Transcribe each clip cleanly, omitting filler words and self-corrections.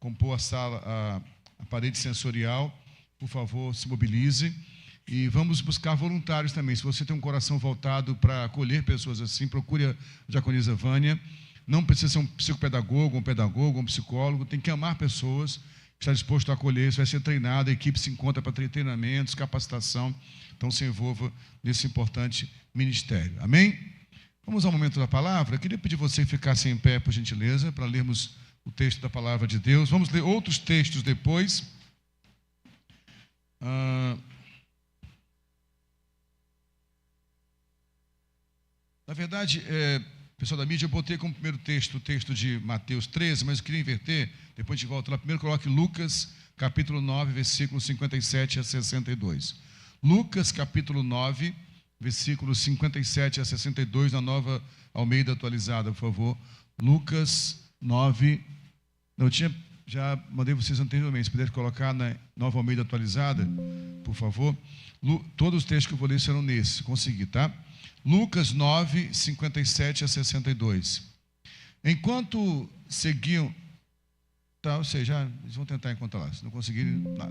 compor a sala, a parede sensorial, por favor, se mobilize. E vamos buscar voluntários também. Se você tem um coração voltado para acolher pessoas assim, procure a diaconisa Vânia. Não precisa ser um psicopedagogo, um psicólogo. Tem que amar pessoas, estar disposto a acolher. Isso vai ser treinado, a equipe se encontra para treinamentos, capacitação. Então, se envolva nesse importante ministério. Amém? Vamos ao momento da palavra. Eu queria pedir você que ficasse em pé, por gentileza, para lermos o texto da palavra de Deus. Vamos ler outros textos depois. Na verdade, pessoal da mídia, eu botei como primeiro texto o texto de Mateus 13, mas eu queria inverter, depois a gente volta lá. Primeiro coloque Lucas, capítulo 9, versículos 57 a 62. Lucas, capítulo 9, versículos 57 a 62, na Nova Almeida atualizada, por favor. Lucas 9, já mandei vocês anteriormente, se puder colocar na Nova Almeida atualizada, por favor. Todos os textos que eu vou ler serão nesses, se conseguir, tá? Lucas 9, 57 a 62. Enquanto seguiam... Tá, ou seja, eles vão tentar encontrar lá, se não conseguirem... Lá.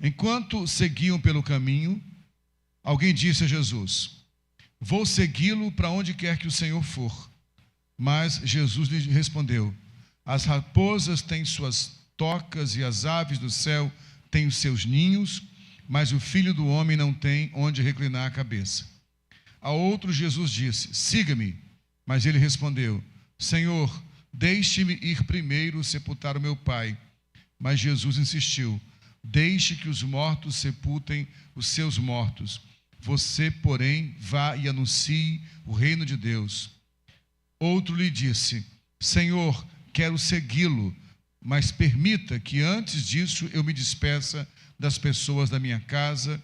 Enquanto seguiam pelo caminho, alguém disse a Jesus: vou segui-lo para onde quer que o Senhor for. Mas Jesus lhe respondeu: as raposas têm suas tocas e as aves do céu têm os seus ninhos, mas o Filho do Homem não tem onde reclinar a cabeça. A outro Jesus disse: siga-me. Mas ele respondeu: Senhor, deixe-me ir primeiro sepultar o meu pai. Mas Jesus insistiu: deixe que os mortos sepultem os seus mortos. Você, porém, vá e anuncie o reino de Deus. Outro lhe disse: Senhor, quero segui-lo, mas permita que antes disso eu me despeça das pessoas da minha casa.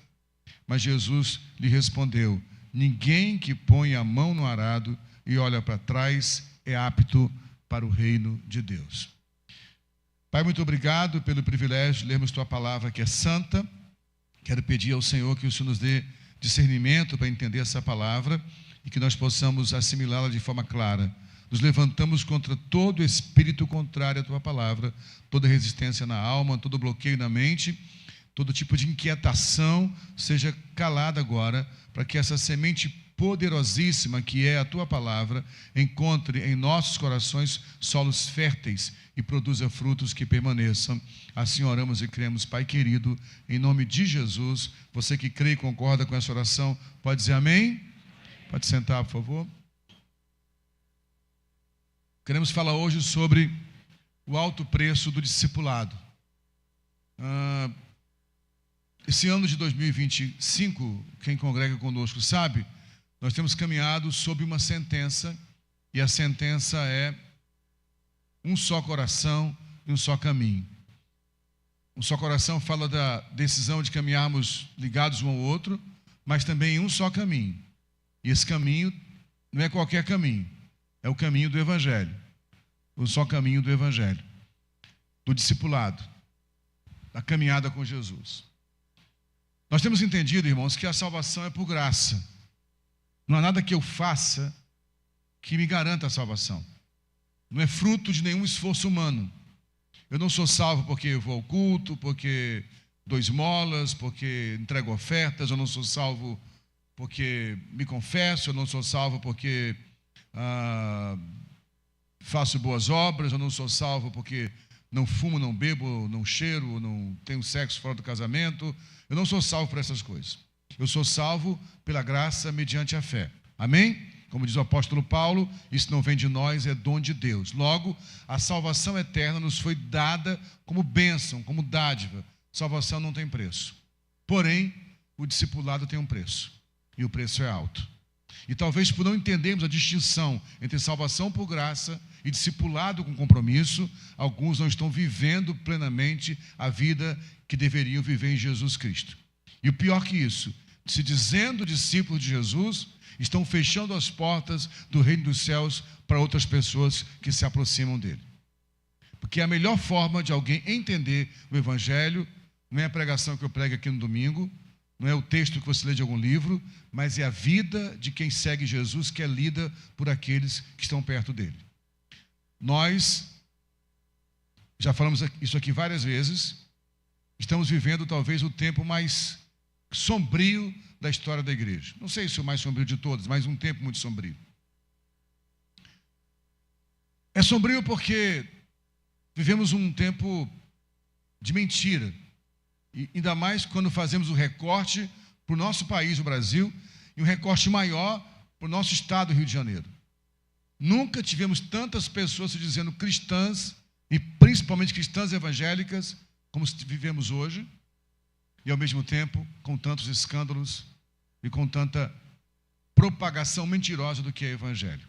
Mas Jesus lhe respondeu: ninguém que põe a mão no arado e olha para trás é apto para o reino de Deus. Pai, muito obrigado pelo privilégio de lermos Tua palavra, que é santa. Quero pedir ao Senhor que o Senhor nos dê discernimento para entender essa palavra e que nós possamos assimilá-la de forma clara. Nos levantamos contra todo espírito contrário à Tua palavra, toda resistência na alma, todo bloqueio na mente, todo tipo de inquietação seja calada agora, para que essa semente poderosíssima que é a Tua palavra encontre em nossos corações solos férteis e produza frutos que permaneçam. Assim oramos e cremos, Pai querido, em nome de Jesus. Você que crê e concorda com essa oração, pode dizer amém? Pode sentar, por favor. Queremos falar hoje sobre o alto preço do discipulado. Esse ano de 2025, quem congrega conosco sabe, nós temos caminhado sob uma sentença, e a sentença é um só coração e um só caminho. Um só coração fala da decisão de caminharmos ligados um ao outro, mas também em um só caminho. E esse caminho não é qualquer caminho, é o caminho do Evangelho. O só caminho do Evangelho, do discipulado, da caminhada com Jesus. Nós temos entendido, irmãos, que a salvação é por graça. Não há nada que eu faça que me garanta a salvação. Não é fruto de nenhum esforço humano. Eu não sou salvo porque eu vou ao culto, porque dou esmolas, porque entrego ofertas. Eu não sou salvo porque me confesso. Eu não sou salvo porque faço boas obras. Eu não sou salvo porque não fumo, não bebo, não cheiro, não tenho sexo fora do casamento. Eu não sou salvo por essas coisas. Eu sou salvo pela graça mediante a fé. Amém? Como diz o apóstolo Paulo, isso não vem de nós, é dom de Deus. Logo, a salvação eterna nos foi dada como bênção, como dádiva. Salvação não tem preço. Porém, o discipulado tem um preço. E o preço é alto. E talvez por não entendermos a distinção entre salvação por graça e discipulado com compromisso, alguns não estão vivendo plenamente a vida que deveriam viver em Jesus Cristo. E o pior que isso, se dizendo discípulos de Jesus, estão fechando as portas do reino dos céus para outras pessoas que se aproximam dele. Porque a melhor forma de alguém entender o Evangelho não é a pregação que eu prego aqui no domingo, não é o texto que você lê de algum livro, mas é a vida de quem segue Jesus, que é lida por aqueles que estão perto dele. Nós já falamos isso aqui várias vezes, estamos vivendo talvez o tempo mais sombrio da história da igreja. Não sei se o mais sombrio de todos, mas um tempo muito sombrio. É sombrio porque vivemos um tempo de mentira. E ainda mais quando fazemos o recorte para o nosso país, o Brasil, e um recorte maior para o nosso estado, Rio de Janeiro. Nunca tivemos tantas pessoas se dizendo cristãs, e principalmente cristãs evangélicas, como vivemos hoje, e ao mesmo tempo com tantos escândalos e com tanta propagação mentirosa do que é evangelho.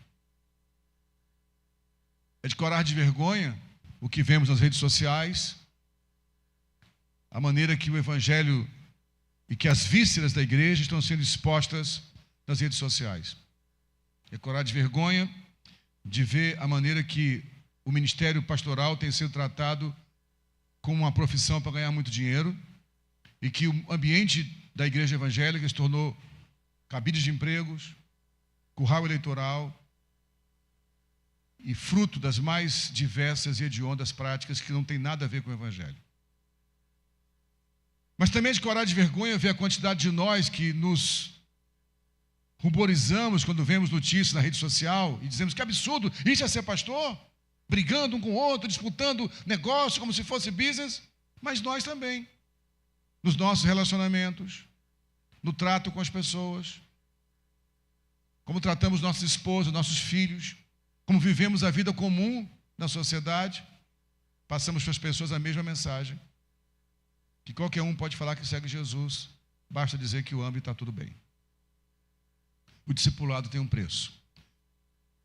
É de corar de vergonha o que vemos nas redes sociais, a maneira que o evangelho e que as vísceras da igreja estão sendo expostas nas redes sociais. É corar de vergonha de ver a maneira que o ministério pastoral tem sido tratado como uma profissão para ganhar muito dinheiro e que o ambiente da igreja evangélica se tornou cabide de empregos, curral eleitoral e fruto das mais diversas e hediondas práticas que não tem nada a ver com o evangelho. Mas também é de corar de vergonha ver a quantidade de nós que nos ruborizamos quando vemos notícias na rede social e dizemos que absurdo, isso é ser pastor? Brigando um com o outro, disputando negócio como se fosse business, mas nós também, nos nossos relacionamentos, no trato com as pessoas, como tratamos nossos esposos, nossos filhos, como vivemos a vida comum na sociedade, passamos para as pessoas a mesma mensagem, que qualquer um pode falar que segue Jesus, basta dizer que o ama e está tudo bem. O discipulado tem um preço.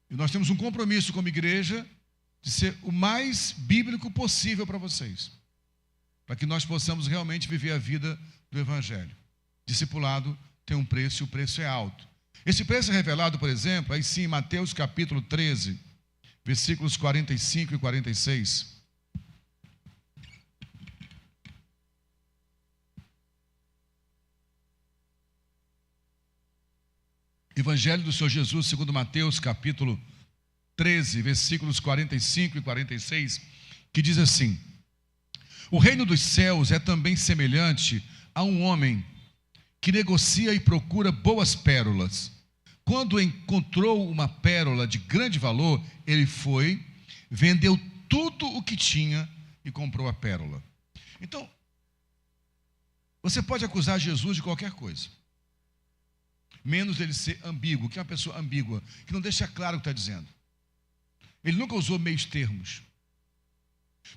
E nós temos um compromisso como igreja de ser o mais bíblico possível para vocês, para que nós possamos realmente viver a vida do evangelho. Discipulado tem um preço e o preço é alto. Esse preço é revelado, por exemplo, aí sim, em Mateus capítulo 13, versículos 45 e 46. Evangelho do Senhor Jesus, segundo Mateus, capítulo 13, versículos 45 e 46, que diz assim: o reino dos céus é também semelhante a um homem que negocia e procura boas pérolas. Quando encontrou uma pérola de grande valor, ele foi, vendeu tudo o que tinha e comprou a pérola. Então, você pode acusar Jesus de qualquer coisa, menos ele ser ambíguo, que é uma pessoa ambígua, que não deixa claro o que está dizendo. Ele nunca usou meios termos.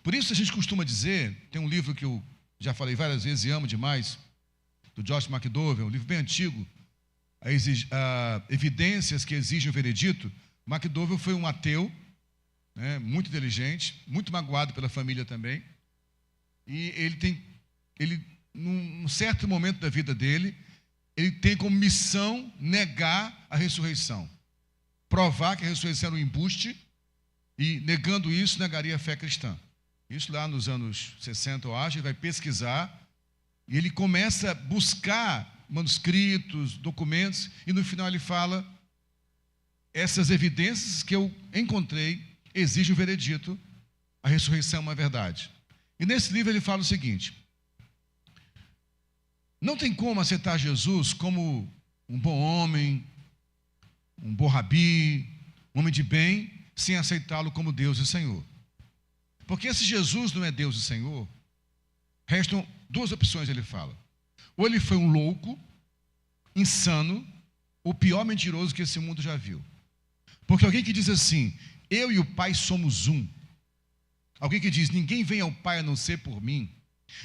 Por isso a gente costuma dizer, tem um livro que eu já falei várias vezes e amo demais, do Josh McDowell, um livro bem antigo, Evidências que Exigem o Veredito. McDowell foi um ateu, né, muito inteligente, muito magoado pela família também, e num certo momento da vida dele, ele tem como missão negar a ressurreição, provar que a ressurreição era um embuste, e negando isso, negaria a fé cristã. Isso lá nos anos 60, eu acho, ele vai pesquisar, e ele começa a buscar manuscritos, documentos, e no final ele fala: essas evidências que eu encontrei exigem o veredito, a ressurreição é uma verdade. E nesse livro ele fala o seguinte: não tem como aceitar Jesus como um bom homem, um bom rabi, um homem de bem, sem aceitá-lo como Deus e Senhor. Porque se Jesus não é Deus e Senhor, restam duas opções, ele fala. Ou ele foi um louco, insano, o pior mentiroso que esse mundo já viu. Porque alguém que diz assim: eu e o Pai somos um. Alguém que diz: ninguém vem ao Pai a não ser por mim.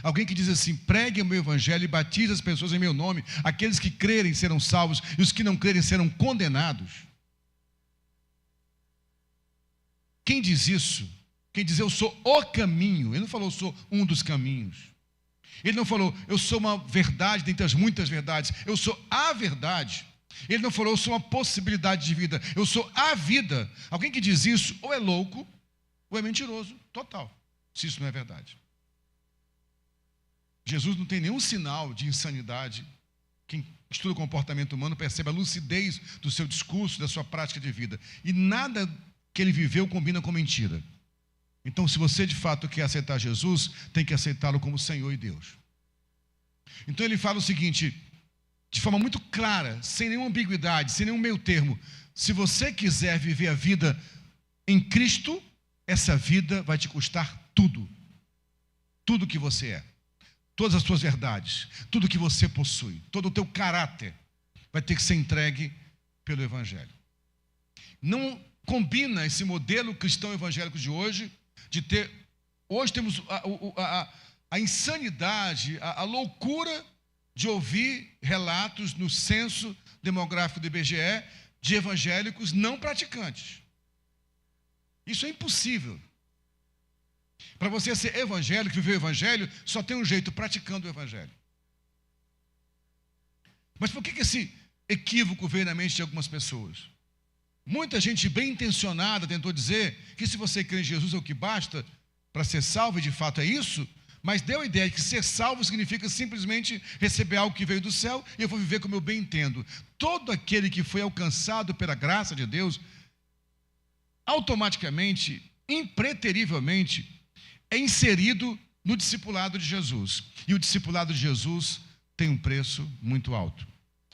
Alguém que diz assim: pregue o meu evangelho e batize as pessoas em meu nome. Aqueles que crerem serão salvos e os que não crerem serão condenados. Quem diz isso? Quem diz eu sou o caminho. Ele não falou eu sou um dos caminhos. Ele não falou eu sou uma verdade dentre as muitas verdades. Eu sou a verdade. Ele não falou eu sou uma possibilidade de vida. Eu sou a vida. Alguém que diz isso ou é louco ou é mentiroso total, se isso não é verdade. Jesus não tem nenhum sinal de insanidade. Quem estuda o comportamento humano percebe a lucidez do seu discurso, da sua prática de vida. E nada que ele viveu combina com mentira. Então, se você de fato quer aceitar Jesus, tem que aceitá-lo como Senhor e Deus. Então ele fala o seguinte, de forma muito clara, sem nenhuma ambiguidade, sem nenhum meio termo: se você quiser viver a vida em Cristo, essa vida vai te custar tudo. Tudo que você é, todas as suas verdades, tudo que você possui, todo o teu caráter vai ter que ser entregue pelo Evangelho. Não combina esse modelo cristão evangélico de hoje, de ter... Hoje temos a insanidade, a loucura de ouvir relatos no censo demográfico do IBGE de evangélicos não praticantes. Isso é impossível. Para você ser evangélico, viver o evangelho, só tem um jeito: praticando o evangelho. Mas por que esse equívoco veio na mente de algumas pessoas? Muita gente bem intencionada tentou dizer que se você crê em Jesus é o que basta para ser salvo, e de fato é isso, mas deu a ideia de que ser salvo significa simplesmente receber algo que veio do céu e eu vou viver como eu bem entendo. Todo aquele que foi alcançado pela graça de Deus, automaticamente, impreterivelmente, é inserido no discipulado de Jesus. E o discipulado de Jesus tem um preço muito alto.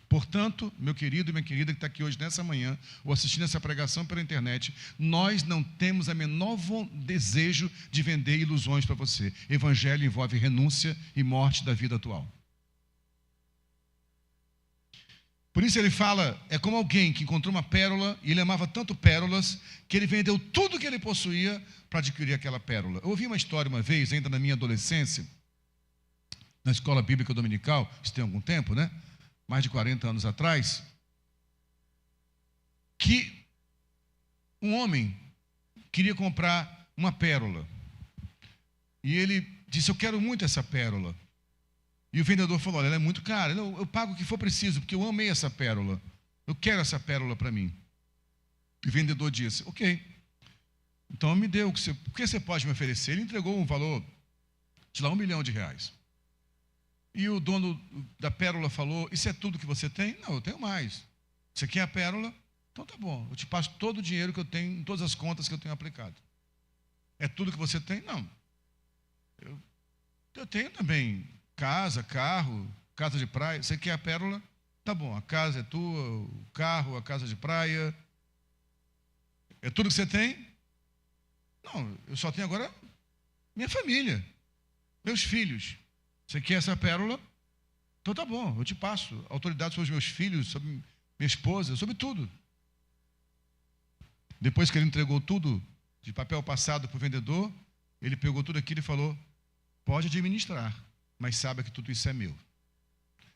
Portanto, meu querido e minha querida que está aqui hoje nessa manhã, ou assistindo essa pregação pela internet, nós não temos a menor desejo de vender ilusões para você. Evangelho envolve renúncia e morte da vida atual. Por isso ele fala, é como alguém que encontrou uma pérola, e ele amava tanto pérolas, que ele vendeu tudo que ele possuía para adquirir aquela pérola. Eu ouvi uma história uma vez, ainda na minha adolescência, na escola bíblica dominical, isso tem algum tempo, né? Mais de 40 anos atrás, que um homem queria comprar uma pérola. E ele disse, eu quero muito essa pérola. E o vendedor falou, olha, ela é muito cara, eu pago o que for preciso, porque eu amei essa pérola. Eu quero essa pérola para mim. E o vendedor disse, ok, então me dê o que você pode me oferecer. Ele entregou um valor de lá R$1 milhão. E o dono da pérola falou, isso é tudo que você tem? Não, eu tenho mais. Você quer a pérola? Então tá bom, eu te passo todo o dinheiro que eu tenho, em todas as contas que eu tenho aplicado. É tudo que você tem? Não. Eu tenho também casa, carro, casa de praia. Você quer a pérola? Tá bom, a casa é tua, o carro, a casa de praia. É tudo que você tem? Não, eu só tenho agora minha família, meus filhos. Você quer essa pérola? Então tá bom, eu te passo autoridade sobre os meus filhos, sobre minha esposa, sobre tudo. Depois que ele entregou tudo de papel passado para o vendedor, ele pegou tudo aquilo e falou, pode administrar, mas saiba que tudo isso é meu.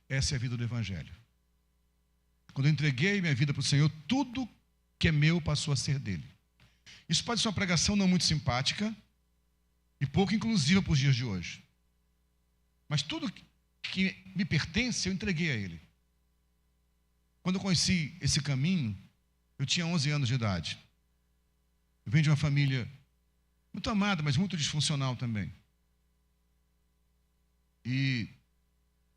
Essa é a vida do Evangelho. Quando eu entreguei minha vida para o Senhor, tudo que é meu passou a ser dele. Isso pode ser uma pregação não muito simpática e pouco inclusiva para os dias de hoje. Mas tudo que me pertence, eu entreguei a ele. Quando eu conheci esse caminho, eu tinha 11 anos de idade. Eu venho de uma família muito amada, mas muito disfuncional também. E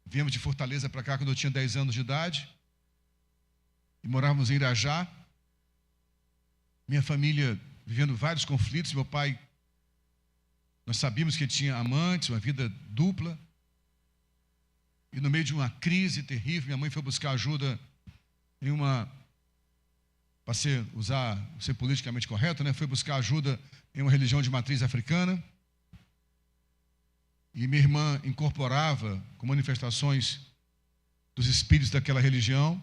viemos de Fortaleza para cá quando eu tinha 10 anos de idade. E morávamos em Irajá. Minha família vivendo vários conflitos. Meu pai, nós sabíamos que ele tinha amantes, uma vida dupla. E no meio de uma crise terrível, minha mãe foi buscar ajuda em para ser politicamente correto, né? Foi buscar ajuda em uma religião de matriz africana. E minha irmã incorporava com manifestações dos espíritos daquela religião.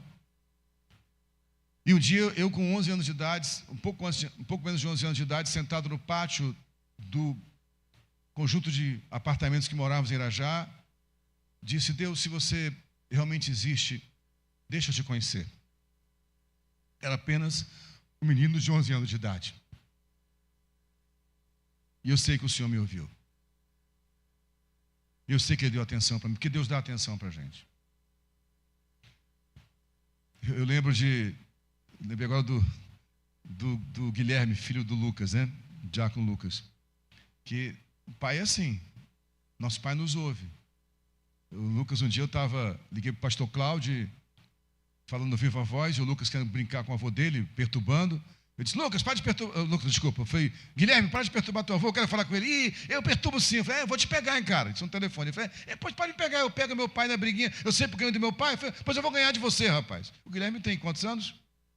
E um dia, eu com 11 anos de idade, um pouco menos de 11 anos de idade, sentado no pátio do conjunto de apartamentos que morávamos em Irajá, disse, Deus, se você realmente existe, deixa eu te conhecer. Era apenas um menino de 11 anos de idade. E eu sei que o Senhor me ouviu. E eu sei que Ele deu atenção para mim, porque Deus dá atenção para a gente. Eu lembrei agora do Guilherme, filho do Lucas, né? Diácono Lucas. Que o pai é assim, nosso pai nos ouve. O Lucas, um dia liguei para o pastor Cláudio, falando no viva voz, e o Lucas querendo brincar com o avô dele, perturbando. Eu disse, Lucas, para de perturbar. Lucas, desculpa. Eu falei, Guilherme, para de perturbar teu avô, eu quero falar com ele. Ih, eu perturbo sim. Eu falei, eu vou te pegar, hein, cara. Isso é um telefone. Eu falei, pois pode me pegar, eu pego meu pai na briguinha. Eu sempre ganho do meu pai. Eu falei, pois eu vou ganhar de você, rapaz. O Guilherme tem quantos anos?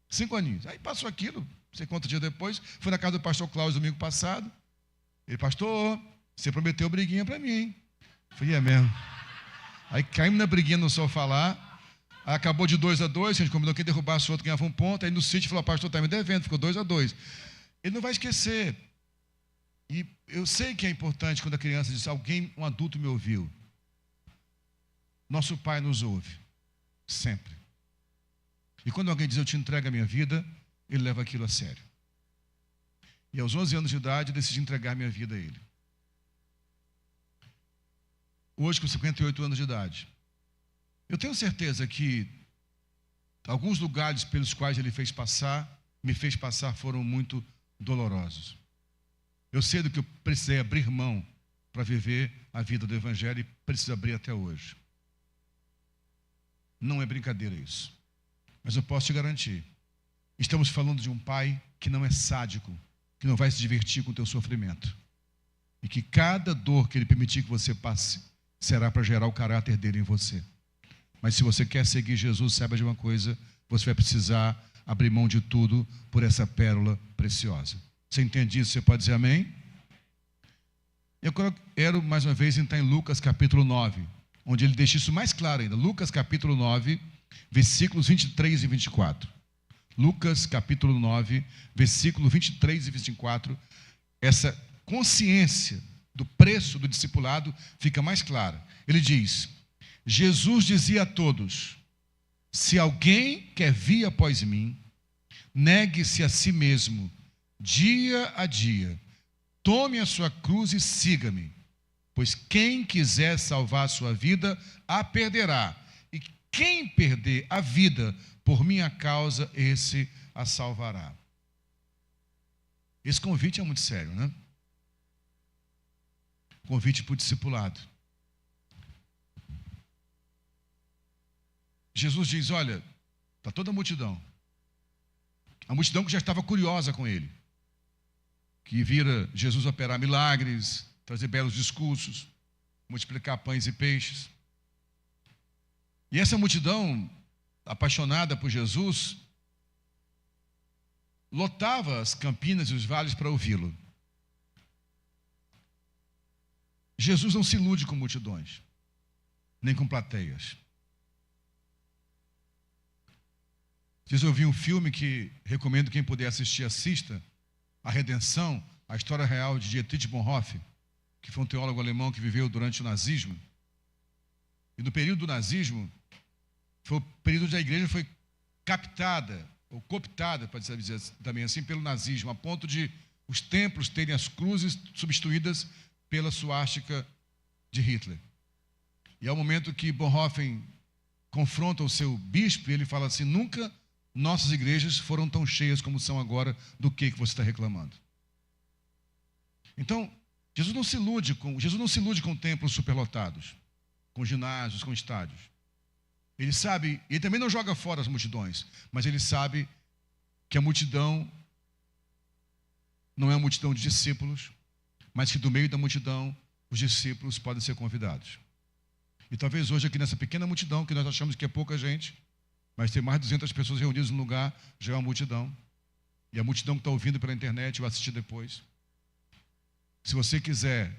5 aninhos. Aí passou aquilo, não sei quantos dias depois, fui na casa do pastor Cláudio domingo passado. Ele, pastor, você prometeu briguinha para mim, hein? Eu falei, é mesmo. Aí caímos na briguinha no sofá lá. Acabou de 2-2, a gente combinou que derrubasse o outro, ganhava um ponto. Aí no sítio falou, pastor, está me devendo, ficou 2-2. Ele não vai esquecer. E eu sei que é importante quando a criança diz, um adulto me ouviu. Nosso pai nos ouve, sempre. E quando alguém diz, eu te entrego a minha vida, ele leva aquilo a sério. E aos 11 anos de idade, eu decidi entregar minha vida a ele. Hoje, com 58 anos de idade, eu tenho certeza que alguns lugares pelos quais ele me fez passar, foram muito dolorosos. Eu sei do que eu precisei abrir mão para viver a vida do Evangelho e preciso abrir até hoje. Não é brincadeira isso. Mas eu posso te garantir, estamos falando de um pai que não é sádico, que não vai se divertir com o teu sofrimento. E que cada dor que ele permitir que você passe, será para gerar o caráter dele em você. Mas se você quer seguir Jesus, saiba de uma coisa, você vai precisar abrir mão de tudo por essa pérola preciosa. Você entende isso? Você pode dizer amém? Eu quero mais uma vez entrar em Lucas capítulo 9, onde ele deixa isso mais claro ainda. Lucas capítulo 9, versículos 23 e 24. Lucas capítulo 9, versículo 23 e 24. Essa consciência do preço do discipulado fica mais clara. Ele diz, Jesus dizia a todos, se alguém quer vir após mim, negue-se a si mesmo, dia a dia, tome a sua cruz e siga-me, pois quem quiser salvar a sua vida, a perderá, e quem perder a vida por minha causa, esse a salvará. Esse convite é muito sério, né? Convite para o discipulado. Jesus diz, olha, está toda a multidão que já estava curiosa com ele, que vira Jesus operar milagres, trazer belos discursos, multiplicar pães e peixes. E essa multidão, apaixonada por Jesus, lotava as campinas e os vales para ouvi-lo. Jesus não se ilude com multidões, nem com plateias. Eu vi um filme que recomendo quem puder assistir, assista, A Redenção, a história real de Dietrich Bonhoeffer, que foi um teólogo alemão que viveu durante o nazismo. E no período do nazismo, foi o período onde a igreja foi captada, ou cooptada, pode dizer também assim, pelo nazismo, a ponto de os templos terem as cruzes substituídas pela suástica de Hitler. E é o momento que Bonhoeffer confronta o seu bispo, e ele fala assim, nunca nossas igrejas foram tão cheias como são agora, do que você está reclamando. Então, Jesus não se ilude com templos superlotados, com ginásios, com estádios. Ele sabe, ele também não joga fora as multidões, mas ele sabe que a multidão não é uma multidão de discípulos, mas que do meio da multidão, os discípulos podem ser convidados. E talvez hoje aqui nessa pequena multidão, que nós achamos que é pouca gente, mas tem mais de 200 pessoas reunidas no lugar, já é uma multidão. E a multidão que está ouvindo pela internet vai assistir depois. Se você quiser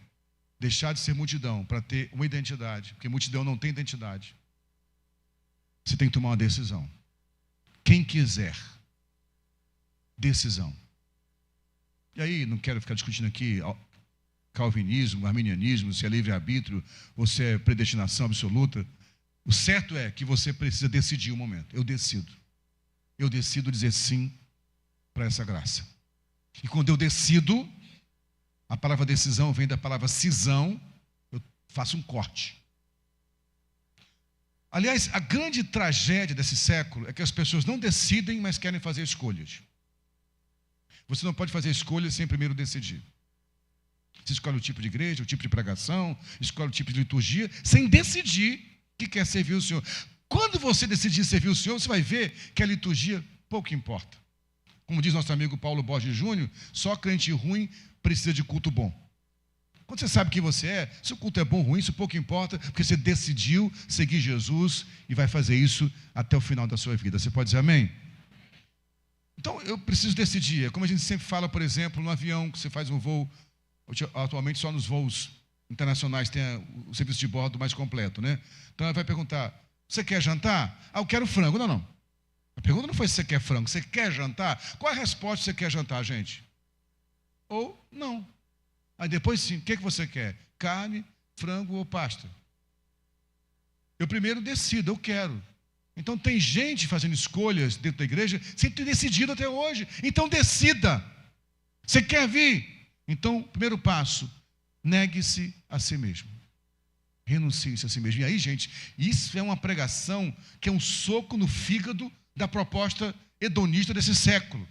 deixar de ser multidão para ter uma identidade, porque multidão não tem identidade, você tem que tomar uma decisão. Quem quiser, decisão. E aí, não quero ficar discutindo aqui calvinismo, arminianismo, se é livre-arbítrio ou se é predestinação absoluta. O certo é que você precisa decidir um momento. Eu decido dizer sim para essa graça. E quando eu decido, a palavra decisão vem da palavra cisão, eu faço um corte. Aliás, a grande tragédia desse século é que as pessoas não decidem, mas querem fazer escolhas. Você não pode fazer escolhas sem primeiro decidir. Você escolhe o tipo de igreja, o tipo de pregação, escolhe o tipo de liturgia, sem decidir que quer servir o Senhor. Quando você decidir servir o Senhor, você vai ver que a liturgia pouco importa. Como diz nosso amigo Paulo Borges Júnior, só crente ruim precisa de culto bom. Quando você sabe quem você é, se o culto é bom ou ruim, isso pouco importa, porque você decidiu seguir Jesus e vai fazer isso até o final da sua vida. Você pode dizer amém? Então, eu preciso decidir. É como a gente sempre fala, por exemplo, no avião, que você faz um voo, atualmente só nos voos internacionais tem o serviço de bordo mais completo, né? Então, ela vai perguntar, você quer jantar? Eu quero frango. Não. A pergunta não foi se você quer frango, você quer jantar? Qual é a resposta se você quer jantar, gente? Ou não. Aí depois sim, o que você quer? Carne, frango ou pasta? Eu primeiro decido, eu quero. Então tem gente fazendo escolhas dentro da igreja sem ter decidido até hoje. Então decida. Você quer vir? Então, primeiro passo, negue-se a si mesmo. Renuncie-se a si mesmo. E aí, gente, isso é uma pregação que é um soco no fígado da proposta hedonista desse século.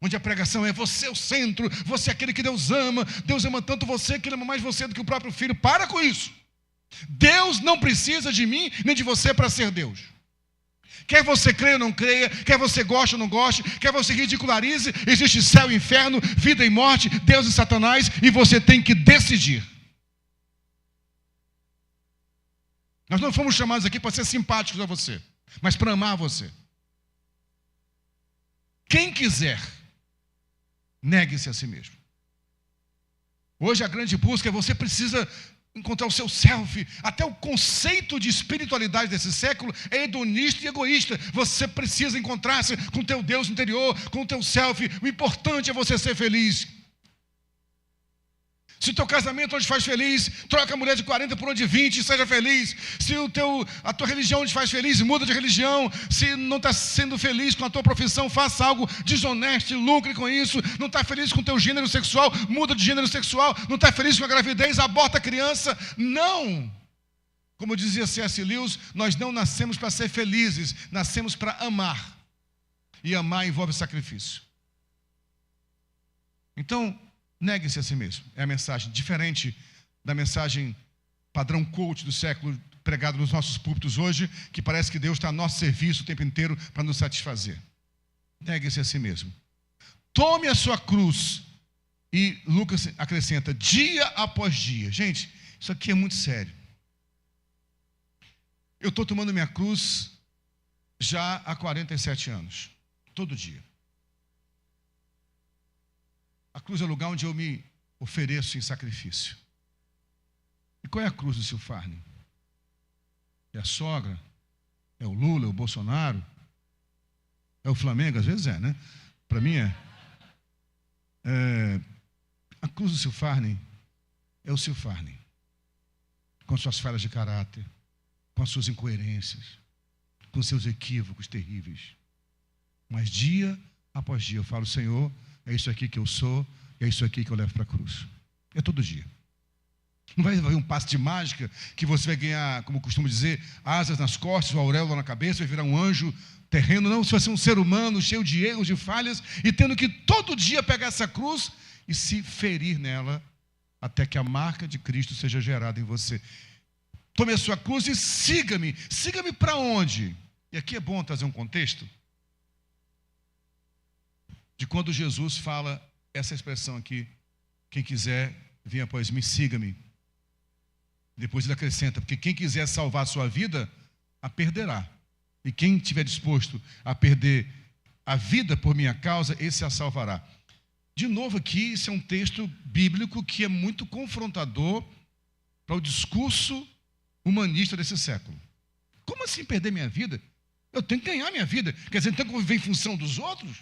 Onde a pregação é você é o centro, você é aquele que Deus ama tanto você que Ele ama mais você do que o próprio filho. Para com isso. Deus não precisa de mim nem de você para ser Deus. Quer você creia ou não creia, quer você goste ou não goste, quer você ridicularize, existe céu e inferno, vida e morte, Deus e Satanás, e você tem que decidir. Nós não fomos chamados aqui para ser simpáticos a você, mas para amar você. Quem quiser, negue-se a si mesmo. Hoje a grande busca é você precisa encontrar o seu self. Até o conceito de espiritualidade desse século é hedonista e egoísta. Você precisa encontrar-se com o teu Deus interior, com o teu self. O importante é você ser feliz. Se o teu casamento não te faz feliz, troca a mulher de 40 por uma de 20 e seja feliz. Se a tua religião não te faz feliz, muda de religião. Se não está sendo feliz com a tua profissão, faça algo desonesto e lucre com isso. Não está feliz com o teu gênero sexual, muda de gênero sexual. Não está feliz com a gravidez, aborta a criança. Não! Como dizia C.S. Lewis, nós não nascemos para ser felizes, nascemos para amar. E amar envolve sacrifício. Então, negue-se a si mesmo. É a mensagem diferente da mensagem padrão coach do século pregado nos nossos púlpitos hoje, que parece que Deus está a nosso serviço o tempo inteiro para nos satisfazer. Negue-se a si mesmo. Tome a sua cruz. E Lucas acrescenta, dia após dia. Gente, isso aqui é muito sério. Eu estou tomando minha cruz já há 47 anos. Todo dia. A cruz é o lugar onde eu me ofereço em sacrifício. E qual é a cruz do Silfarne? É a sogra? É o Lula? É o Bolsonaro? É o Flamengo? Às vezes é, né? Para mim é. A cruz do Silfarne é o Silfarne. Com suas falhas de caráter, com as suas incoerências, com seus equívocos terríveis. Mas dia após dia eu falo, Senhor, é isso aqui que eu sou, é isso aqui que eu levo para a cruz. É todo dia. Não vai haver um passe de mágica que você vai ganhar, como costumo dizer, asas nas costas, o auréola na cabeça, vai virar um anjo terreno. Não, você vai ser um ser humano cheio de erros, de falhas, e tendo que todo dia pegar essa cruz e se ferir nela, até que a marca de Cristo seja gerada em você. Tome a sua cruz e siga-me. Siga-me para onde? E aqui é bom trazer um contexto de quando Jesus fala essa expressão aqui, quem quiser vir após mim, siga-me. Depois ele acrescenta, porque quem quiser salvar a sua vida, a perderá. E quem estiver disposto a perder a vida por minha causa, esse a salvará. De novo aqui, isso é um texto bíblico que é muito confrontador para o discurso humanista desse século. Como assim perder minha vida? Eu tenho que ganhar minha vida. Quer dizer, então eu viver em função dos outros?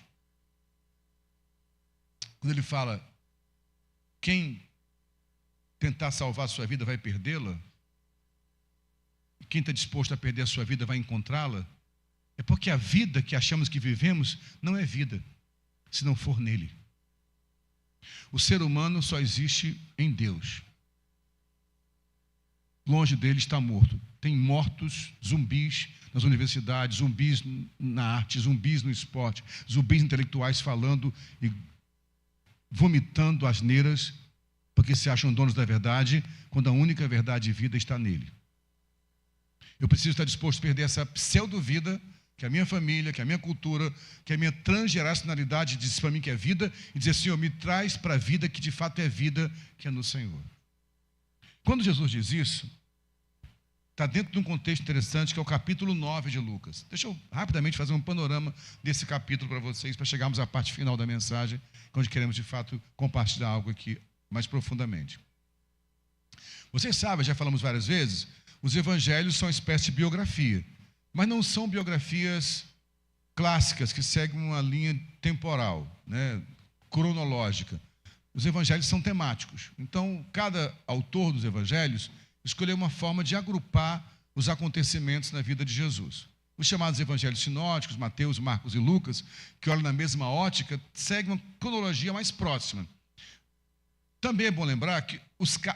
Quando ele fala, quem tentar salvar a sua vida vai perdê-la, e quem está disposto a perder a sua vida vai encontrá-la, é porque a vida que achamos que vivemos não é vida, se não for nele. O ser humano só existe em Deus. Longe dele está morto. Tem mortos, zumbis nas universidades, zumbis na arte, zumbis no esporte, zumbis intelectuais falando e vomitando asneiras, porque se acham donos da verdade, quando a única verdade e vida está nele. Eu preciso estar disposto a perder essa pseudo-vida que a minha família, que a minha cultura, que a minha transgeracionalidade diz para mim que é vida, e dizer, Senhor, me traz para a vida que de fato é vida, que é no Senhor. Quando Jesus diz isso, está dentro de um contexto interessante, que é o capítulo 9 de Lucas. Deixa eu rapidamente fazer um panorama desse capítulo para vocês, para chegarmos à parte final da mensagem, onde queremos, de fato, compartilhar algo aqui mais profundamente. Vocês sabem, já falamos várias vezes, os evangelhos são uma espécie de biografia, mas não são biografias clássicas, que seguem uma linha temporal, né, cronológica. Os evangelhos são temáticos. Então, cada autor dos evangelhos escolheu uma forma de agrupar os acontecimentos na vida de Jesus. Os chamados evangelhos sinóticos, Mateus, Marcos e Lucas, que olham na mesma ótica, seguem uma cronologia mais próxima. Também é bom lembrar que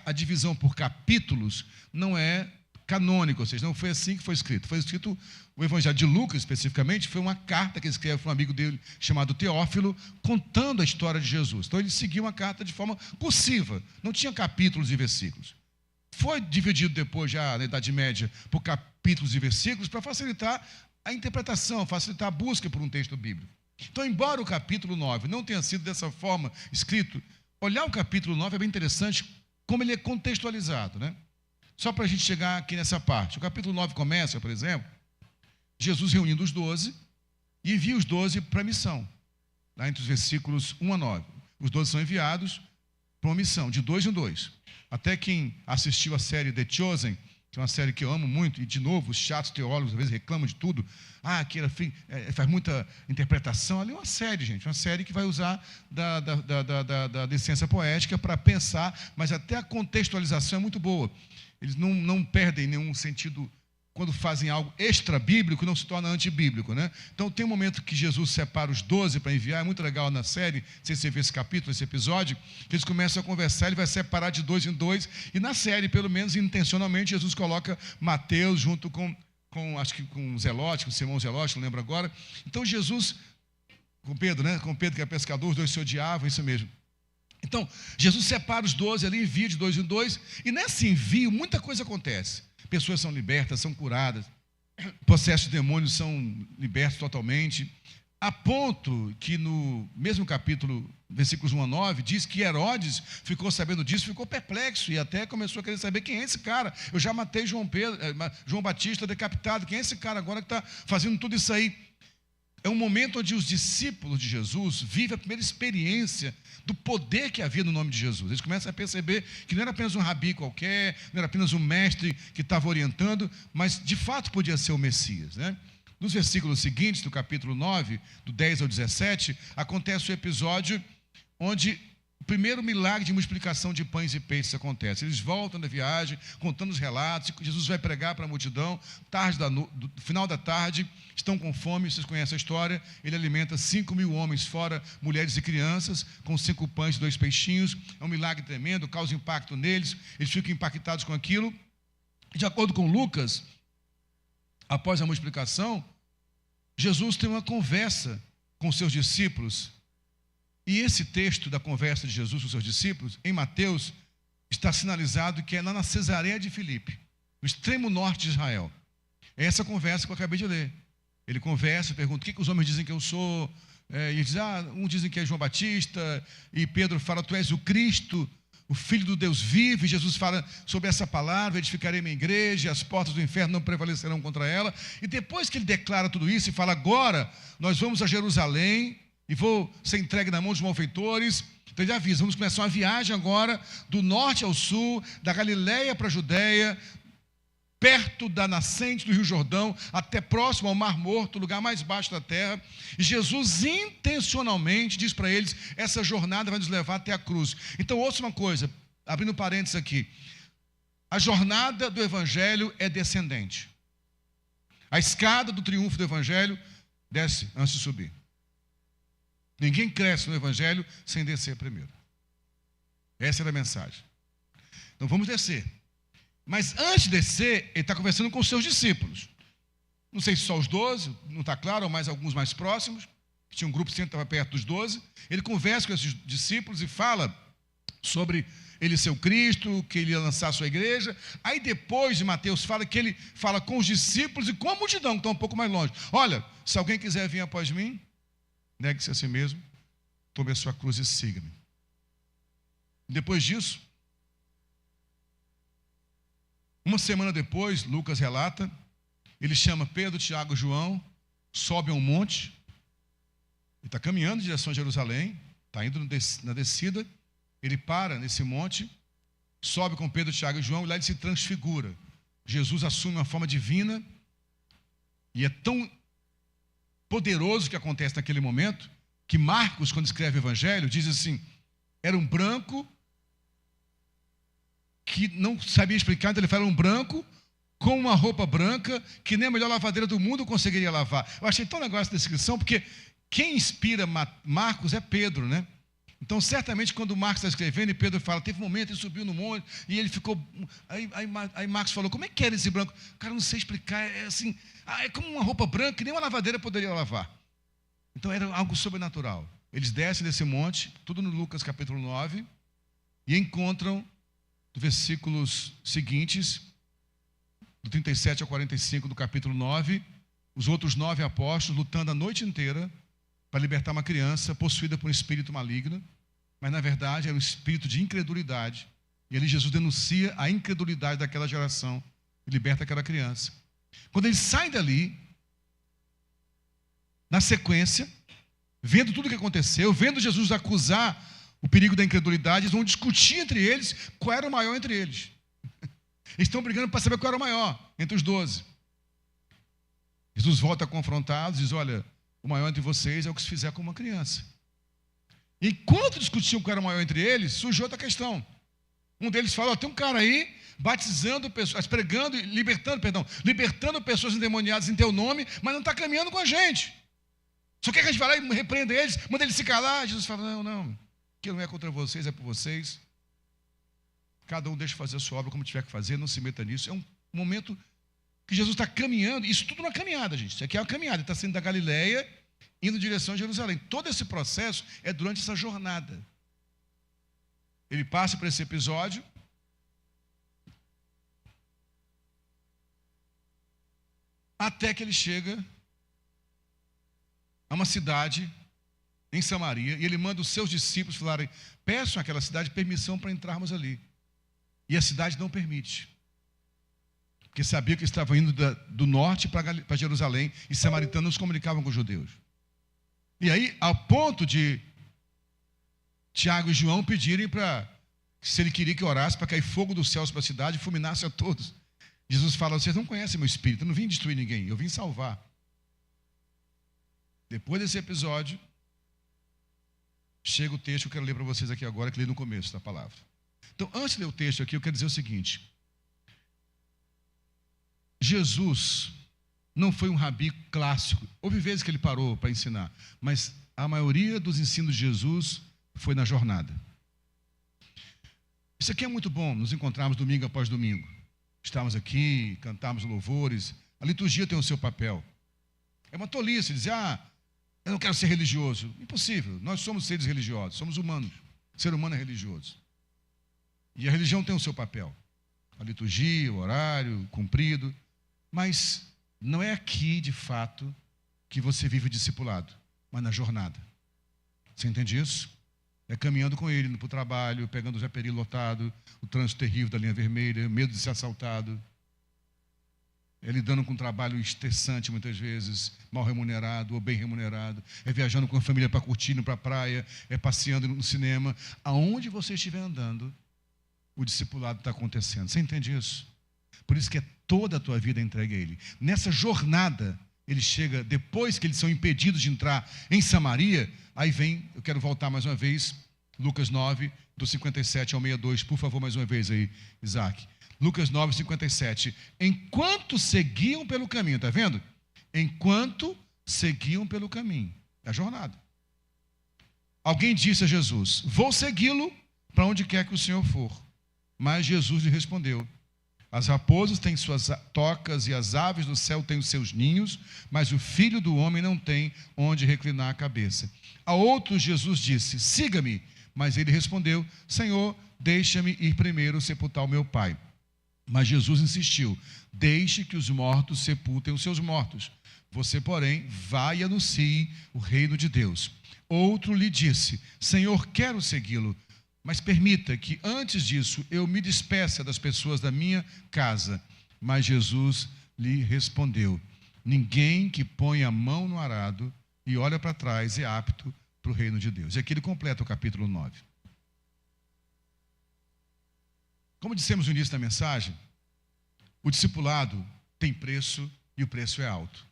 a divisão por capítulos não é canônica, ou seja, não foi assim que foi escrito. Foi escrito, o evangelho de Lucas, especificamente, foi uma carta que ele escreveu para um amigo dele, chamado Teófilo, contando a história de Jesus. Então, ele seguiu uma carta de forma cursiva, não tinha capítulos e versículos. Foi dividido depois, já na Idade Média, por capítulos e versículos, para facilitar a interpretação, facilitar a busca por um texto bíblico. Então, embora o capítulo 9 não tenha sido dessa forma escrito, olhar o capítulo 9 é bem interessante, como ele é contextualizado, né? Só para a gente chegar aqui nessa parte. O capítulo 9 começa, por exemplo, Jesus reunindo os 12 e envia os 12 para a missão, lá entre os versículos 1 a 9. Os 12 são enviados para uma missão, de 2 em 2. Até quem assistiu a série The Chosen, que é uma série que eu amo muito, e de novo, os chatos teólogos às vezes reclamam de tudo, que faz muita interpretação. Ali é uma série, gente, uma série que vai usar da licença poética para pensar, mas até a contextualização é muito boa. Eles não perdem nenhum sentido. Quando fazem algo extra-bíblico, não se torna antibíblico, né? Então, tem um momento que Jesus separa os 12 para enviar, é muito legal na série, não sei se você viu esse capítulo, esse episódio, que eles começam a conversar, ele vai separar de 2 em 2, e na série, pelo menos intencionalmente, Jesus coloca Mateus junto acho que com Zelote, com Simão Zelote, não lembro agora. Então, Jesus, com Pedro, né? Com Pedro, que é pescador, os dois se odiavam, isso mesmo. Então, Jesus separa os 12 ali, envia de 2 em 2, e nesse envio, muita coisa acontece. Pessoas são libertas, são curadas, possessos de demônios são libertos totalmente, a ponto que no mesmo capítulo, versículos 1 a 9, diz que Herodes ficou sabendo disso, ficou perplexo e até começou a querer saber quem é esse cara. Eu já matei João Batista decapitado, quem é esse cara agora que está fazendo tudo isso aí? É um momento onde os discípulos de Jesus vivem a primeira experiência do poder que havia no nome de Jesus. Eles começam a perceber que não era apenas um rabi qualquer, não era apenas um mestre que estava orientando, mas de fato podia ser o Messias, né? Nos versículos seguintes do capítulo 9, do 10 ao 17, acontece o episódio onde o primeiro milagre de multiplicação de pães e peixes acontece. Eles voltam da viagem, contando os relatos, Jesus vai pregar para a multidão, final da tarde, estão com fome, vocês conhecem a história, ele alimenta 5.000 homens, fora mulheres e crianças, com 5 pães e 2 peixinhos, é um milagre tremendo, causa impacto neles, eles ficam impactados com aquilo. De acordo com Lucas, após a multiplicação, Jesus tem uma conversa com seus discípulos. E esse texto da conversa de Jesus com os seus discípulos, em Mateus, está sinalizado que é lá na Cesareia de Filipe, no extremo norte de Israel. É essa conversa que eu acabei de ler. Ele conversa, pergunta, o que os homens dizem que eu sou? E ele diz, uns dizem que é João Batista, e Pedro fala, tu és o Cristo, o Filho do Deus vivo, e Jesus fala sobre essa palavra, edificarei minha igreja, as portas do inferno não prevalecerão contra ela. E depois que ele declara tudo isso e fala, agora nós vamos a Jerusalém, e vou ser entregue na mão dos malfeitores. Então ele avisa, vamos começar uma viagem agora, do norte ao sul, da Galileia para a Judéia, perto da nascente do Rio Jordão, até próximo ao Mar Morto, o lugar mais baixo da terra. E Jesus intencionalmente diz para eles, essa jornada vai nos levar até a cruz. Então ouça uma coisa, abrindo parênteses aqui, a jornada do Evangelho é descendente. A escada do triunfo do Evangelho desce antes de subir. Ninguém cresce no Evangelho sem descer primeiro. Essa era a mensagem. Então vamos descer. Mas antes de descer, ele está conversando com os seus discípulos. Não sei se só os 12, não está claro, ou mais alguns mais próximos. Tinha um grupo que sempre estava perto dos 12. Ele conversa com esses discípulos e fala sobre ele ser o Cristo, que ele ia lançar a sua igreja. Aí depois de Mateus fala que ele fala com os discípulos e com a multidão, que está um pouco mais longe. Olha, se alguém quiser vir após mim, negue-se a si mesmo, tome a sua cruz e siga-me. Depois disso, uma semana depois, Lucas relata, ele chama Pedro, Tiago e João, sobe a um monte, ele está caminhando em direção a Jerusalém, está indo na descida, ele para nesse monte, sobe com Pedro, Tiago e João, e lá ele se transfigura. Jesus assume uma forma divina, e é tão poderoso o que acontece naquele momento, que Marcos, quando escreve o Evangelho, diz assim, era um branco, que não sabia explicar, então ele fala um branco, com uma roupa branca, que nem a melhor lavadeira do mundo conseguiria lavar. Eu achei tão legal essa descrição, porque quem inspira Marcos é Pedro, né? Então, certamente, quando Marcos está escrevendo, e Pedro fala, teve um momento, ele subiu no monte, e ele ficou... Aí Marcos falou, como é que era esse branco? Cara, não sei explicar, é assim, é como uma roupa branca, que nem uma lavadeira poderia lavar. Então, era algo sobrenatural. Eles descem desse monte, tudo no Lucas capítulo 9, e encontram, nos versículos seguintes, do 37 ao 45 do capítulo 9, os outros 9 apóstolos lutando a noite inteira para libertar uma criança possuída por um espírito maligno, mas na verdade era um espírito de incredulidade. E ali Jesus denuncia a incredulidade daquela geração e liberta aquela criança. Quando eles saem dali, na sequência, vendo tudo o que aconteceu, vendo Jesus acusar o perigo da incredulidade, eles vão discutir entre eles qual era o maior entre eles. Eles estão brigando para saber qual era o maior entre os 12. Jesus volta confrontado e diz, olha, o maior entre vocês é o que se fizer com uma criança. Enquanto discutiam qual era o maior entre eles, surgiu outra questão. Um deles fala, tem um cara aí batizando pessoas, libertando pessoas endemoniadas em teu nome, mas não está caminhando com a gente. Só quer que a gente vá lá e repreenda eles, manda eles se calar. Jesus fala, não, que não é contra vocês, é por vocês. Cada um deixa fazer a sua obra como tiver que fazer, não se meta nisso. É um momento que Jesus está caminhando, isso tudo uma caminhada, gente. Isso aqui é uma caminhada, ele está saindo da Galileia, indo em direção a Jerusalém. Todo esse processo é durante essa jornada. Ele passa por esse episódio, até que ele chega a uma cidade em Samaria, e ele manda os seus discípulos falarem, peçam àquela cidade permissão para entrarmos ali. E a cidade não permite. Porque sabia que estavam indo do norte para Jerusalém, e samaritanos se comunicavam com os judeus. E aí, ao ponto de Tiago e João pedirem para, se ele queria que orasse, para cair fogo dos céus para a cidade e fulminasse a todos. Jesus fala, vocês não conhecem meu espírito, eu não vim destruir ninguém, eu vim salvar. Depois desse episódio, chega o texto que eu quero ler para vocês aqui agora, que li no começo da palavra. Então, antes de ler o texto aqui, eu quero dizer o seguinte. Jesus não foi um rabi clássico. Houve vezes que ele parou para ensinar, mas a maioria dos ensinos de Jesus foi na jornada. Isso aqui é muito bom, nos encontrarmos domingo após domingo. Estamos aqui, cantamos louvores. A liturgia tem o seu papel. É uma tolice dizer, eu não quero ser religioso. Impossível, nós somos seres religiosos, somos humanos. O ser humano é religioso. E a religião tem o seu papel. A liturgia, o horário, cumprido. Mas não é aqui, de fato, que você vive o discipulado, mas na jornada. Você entende isso? É caminhando com ele, indo para o trabalho, pegando o Zé Peri lotado, o trânsito terrível da linha vermelha, medo de ser assaltado. É lidando com um trabalho estressante, muitas vezes, mal remunerado ou bem remunerado. É viajando com a família para curtir, indo para a praia, é passeando no cinema. Aonde você estiver andando, o discipulado está acontecendo. Você entende isso? Por isso que é toda a tua vida entregue a ele. Nessa jornada, ele chega, depois que eles são impedidos de entrar em Samaria, aí vem, eu quero voltar mais uma vez, Lucas 9, do 57 ao 62, por favor, mais uma vez aí, Isaac. Lucas 9, 57. Enquanto seguiam pelo caminho, está vendo? Enquanto seguiam pelo caminho, é a jornada. Alguém disse a Jesus, vou segui-lo para onde quer que o Senhor for. Mas Jesus lhe respondeu, as raposas têm suas tocas e as aves do céu têm os seus ninhos, mas o Filho do Homem não tem onde reclinar a cabeça. A outros Jesus disse, siga-me, Mas ele respondeu: Senhor, deixa-me ir primeiro sepultar o meu pai. Mas Jesus insistiu: deixe que os mortos sepultem os seus mortos. Você, porém, vai e anuncie o reino de Deus. Outro lhe disse: Senhor, quero segui-lo, mas permita que antes disso eu me despeça das pessoas da minha casa. Mas Jesus lhe respondeu: ninguém que põe a mão no arado e olha para trás é apto para o reino de Deus. E aqui ele completa o capítulo 9. Como dissemos no início da mensagem, o discipulado tem preço e o preço é alto.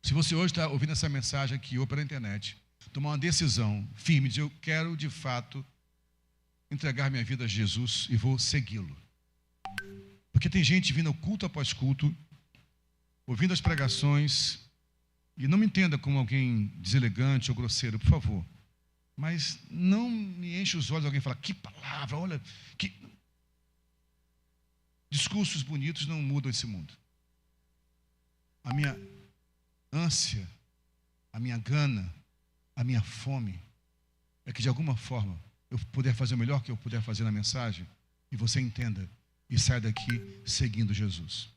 Se você hoje está ouvindo essa mensagem aqui ou pela internet, tomar uma decisão firme de eu quero de fato entregar minha vida a Jesus e vou segui-lo. Porque tem gente vindo culto após culto, ouvindo as pregações, e não me entenda como alguém deselegante ou grosseiro, por favor. Mas não me enche os olhos alguém falar, que palavra, olha, que... Discursos bonitos não mudam esse mundo. A minha ânsia, a minha gana, a minha fome, é que de alguma forma eu puder fazer o melhor que eu puder fazer na mensagem, e você entenda, e saia daqui seguindo Jesus.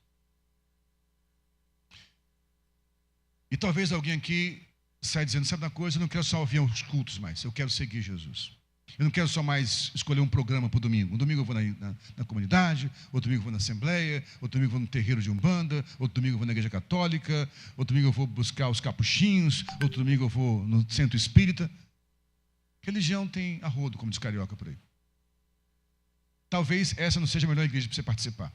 E talvez alguém aqui saia dizendo, sabe uma coisa, eu não quero só ouvir os cultos mais, eu quero seguir Jesus. Eu não quero só mais escolher um programa para o domingo. Um domingo eu vou na comunidade, outro domingo eu vou na assembleia, outro domingo eu vou no terreiro de Umbanda, outro domingo eu vou na igreja católica, outro domingo eu vou buscar os capuchinhos, outro domingo eu vou no centro espírita. Religião tem arrodo, como diz carioca por aí. Talvez essa não seja a melhor igreja para você participar.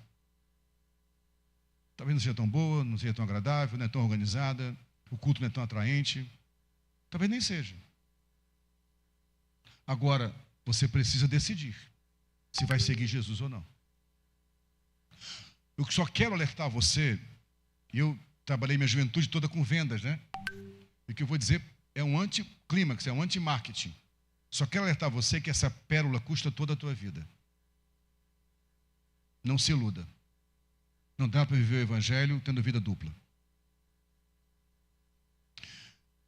Talvez não seja tão boa, não seja tão agradável, não é tão organizada, o culto não é tão atraente. Talvez nem seja. Agora, você precisa decidir se vai seguir Jesus ou não. Eu só quero alertar você, eu trabalhei minha juventude toda com vendas, né? E o que eu vou dizer é um anticlímax, é um anti-marketing. Só quero alertar você que essa pérola custa toda a tua vida. Não se iluda. Não dá para viver o evangelho tendo vida dupla.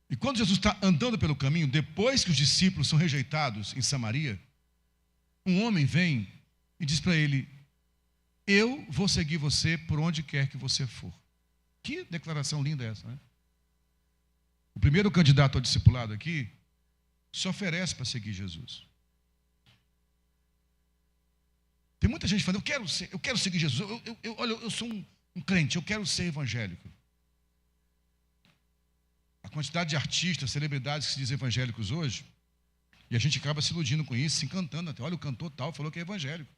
E quando Jesus está andando pelo caminho, depois que os discípulos são rejeitados em Samaria, um homem vem e diz para ele, eu vou seguir você por onde quer que você for. Que declaração linda é essa, né? O primeiro candidato ao discipulado aqui se oferece para seguir Jesus. Tem muita gente falando, eu quero seguir Jesus, olha, eu sou um crente, eu quero ser evangélico. A quantidade de artistas, celebridades que se dizem evangélicos hoje, e a gente acaba se iludindo com isso, se encantando até. Olha, o cantor tal falou que é evangélico.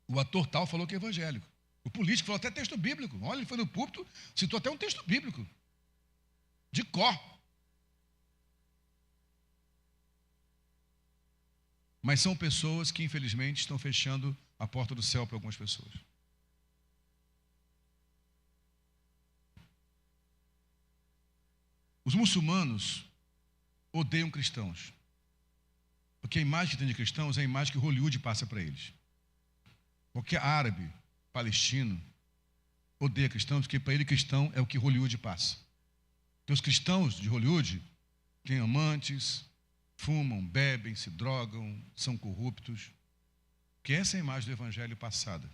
O ator tal falou que é evangélico. O político falou até texto bíblico. Olha, ele foi no púlpito, citou até um texto bíblico. De cor. Mas são pessoas que, infelizmente, estão fechando a porta do céu para algumas pessoas. Os muçulmanos odeiam cristãos. Porque a imagem que tem de cristãos é a imagem que Hollywood passa para eles. Qualquer árabe, palestino, odeia cristãos, porque para ele cristão é o que Hollywood passa. Porque os cristãos de Hollywood têm amantes, fumam, bebem, se drogam, são corruptos. Que essa é a imagem do evangelho passada.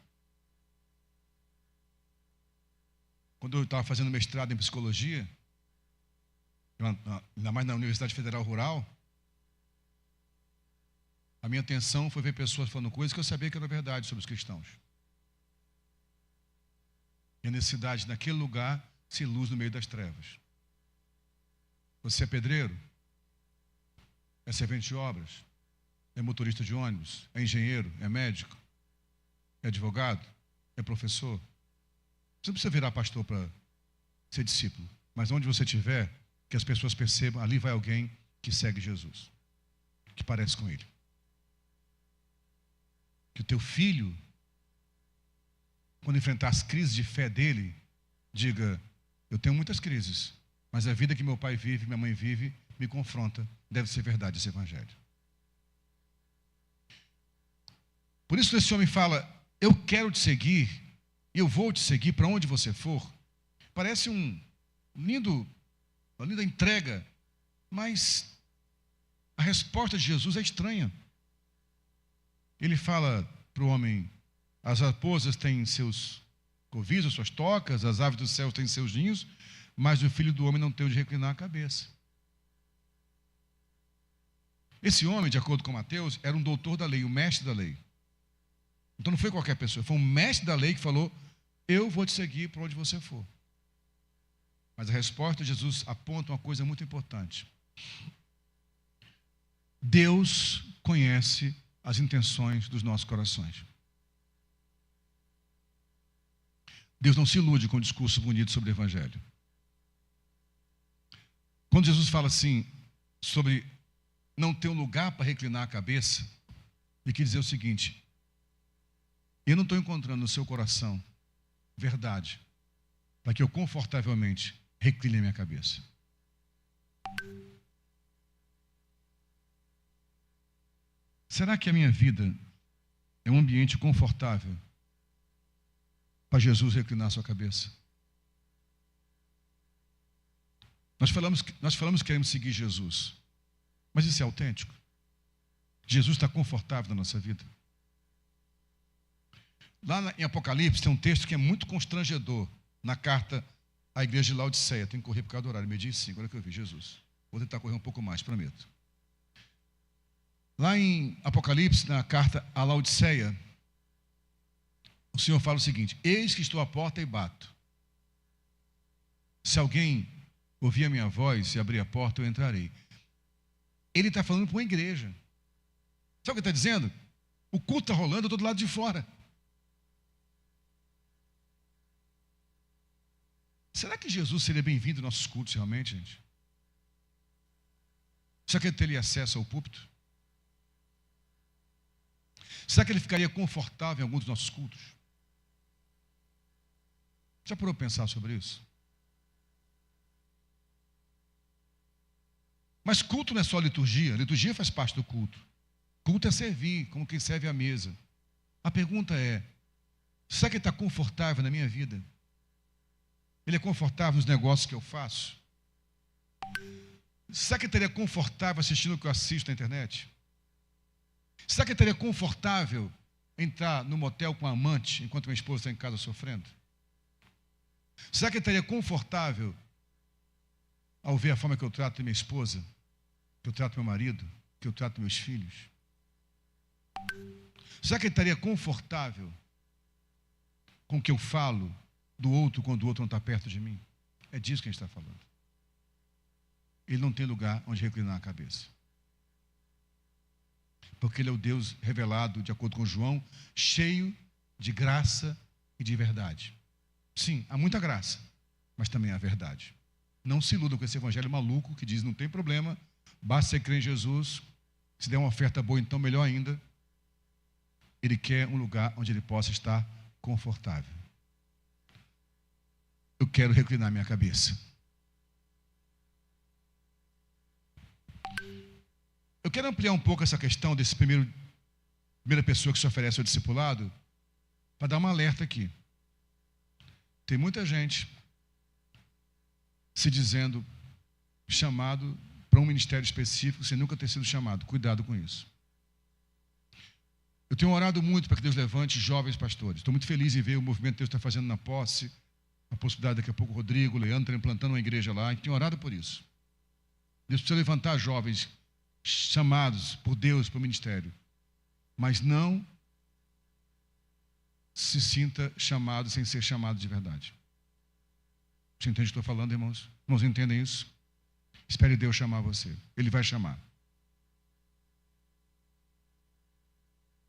Quando eu estava fazendo mestrado em psicologia, ainda mais na Universidade Federal Rural, a minha atenção foi ver pessoas falando coisas que eu sabia que era verdade sobre os cristãos. E a necessidade naquele lugar se luz no meio das trevas. Você é pedreiro? É servente de obras? É motorista de ônibus? É engenheiro? É médico? É advogado? É professor? Você não precisa virar pastor para ser discípulo, mas onde você estiver, que as pessoas percebam, ali vai alguém que segue Jesus, que parece com ele. Que o teu filho, quando enfrentar as crises de fé dele, diga, eu tenho muitas crises, mas a vida que meu pai vive, minha mãe vive, me confronta, deve ser verdade esse evangelho. Por isso esse homem fala, eu quero te seguir, eu vou te seguir para onde você for. Parece uma linda entrega Mas a resposta de Jesus é estranha. Ele fala para o homem: as raposas têm seus covis, suas tocas, as aves do céu têm seus ninhos, mas o filho do homem não tem onde reclinar a cabeça. Esse homem, de acordo com Mateus, era um doutor da lei, o mestre da lei. Então não foi qualquer pessoa, foi um mestre da lei que falou: eu vou te seguir para onde você for. Mas a resposta de Jesus aponta uma coisa muito importante. Deus conhece as intenções dos nossos corações. Deus não se ilude com um discurso bonito sobre o Evangelho. Quando Jesus fala assim, sobre não ter um lugar para reclinar a cabeça, ele quer dizer o seguinte: eu não estou encontrando no seu coração verdade para que eu confortavelmente recline a minha cabeça. Será que a minha vida é um ambiente confortável para Jesus reclinar a sua cabeça? Nós falamos que queremos seguir Jesus, mas isso é autêntico? Jesus está confortável na nossa vida? Lá em Apocalipse tem um texto que é muito constrangedor, na carta à igreja de Laodiceia. Tem que correr por causa do horário, 12:05, olha que eu vi, Jesus. Vou tentar correr um pouco mais, prometo. Lá em Apocalipse, na carta a Laodiceia, o Senhor fala o seguinte: eis que estou à porta e bato. Se alguém ouvir a minha voz e abrir a porta, eu entrarei. Ele está falando para uma igreja. Sabe o que ele está dizendo? O culto está rolando, eu estou do lado de fora. Será que Jesus seria bem-vindo em nossos cultos realmente, gente? Será que ele teria acesso ao púlpito? Será que ele ficaria confortável em alguns dos nossos cultos? Já parou para pensar sobre isso? Mas culto não é só liturgia. Liturgia faz parte do culto. Culto é servir, como quem serve à mesa. A pergunta é: será que ele está confortável na minha vida? Ele é confortável nos negócios que eu faço? Será que ele estaria confortável assistindo o que eu assisto na internet? Será que ele estaria confortável entrar no motel com a amante enquanto minha esposa está em casa sofrendo? Será que ele estaria confortável ao ver a forma que eu trato minha esposa, que eu trato meu marido, que eu trato meus filhos? Será que ele estaria confortável com o que eu falo do outro quando o outro não está perto de mim? É disso que a gente está falando. Ele não tem lugar onde reclinar a cabeça. Porque ele é o Deus revelado, de acordo com João, cheio de graça e de verdade. Sim, há muita graça, mas também há verdade. Não se iludam com esse evangelho maluco que diz: não tem problema, basta você crer em Jesus, se der uma oferta boa, então melhor ainda. Ele quer um lugar onde ele possa estar confortável. Eu quero reclinar minha cabeça. Eu quero ampliar um pouco essa questão desse primeira pessoa que se oferece ao discipulado, para dar um alerta aqui. Tem muita gente se dizendo chamado para um ministério específico sem nunca ter sido chamado. Cuidado com isso. Eu tenho orado muito para que Deus levante jovens pastores. Estou muito feliz em ver o movimento que Deus está fazendo na posse, a possibilidade daqui a pouco o Rodrigo, o Leandro implantando uma igreja lá. A gente tem orado por isso. Deus precisa levantar jovens chamados por Deus para o ministério, mas não se sinta chamado sem ser chamado de verdade. Você entende o que estou falando, irmãos? Irmãos, entendem isso? Espere Deus chamar você. Ele vai chamar.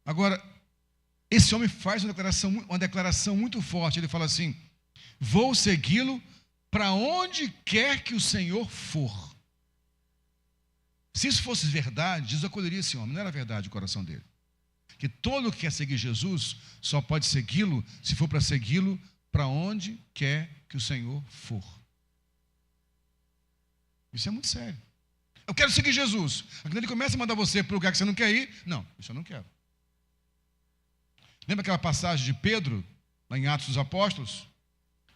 Agora, esse homem faz uma declaração muito forte. Ele fala assim: vou segui-lo para onde quer que o Senhor for. Se isso fosse verdade, Jesus acolheria esse homem. Não era verdade o coração dele. Que todo que quer seguir Jesus só pode segui-lo se for para segui-lo para onde quer que o Senhor for. Isso é muito sério. Eu quero seguir Jesus. Quando ele começa a mandar você para o lugar que você não quer ir, não, isso eu não quero. Lembra aquela passagem de Pedro, lá em Atos dos Apóstolos?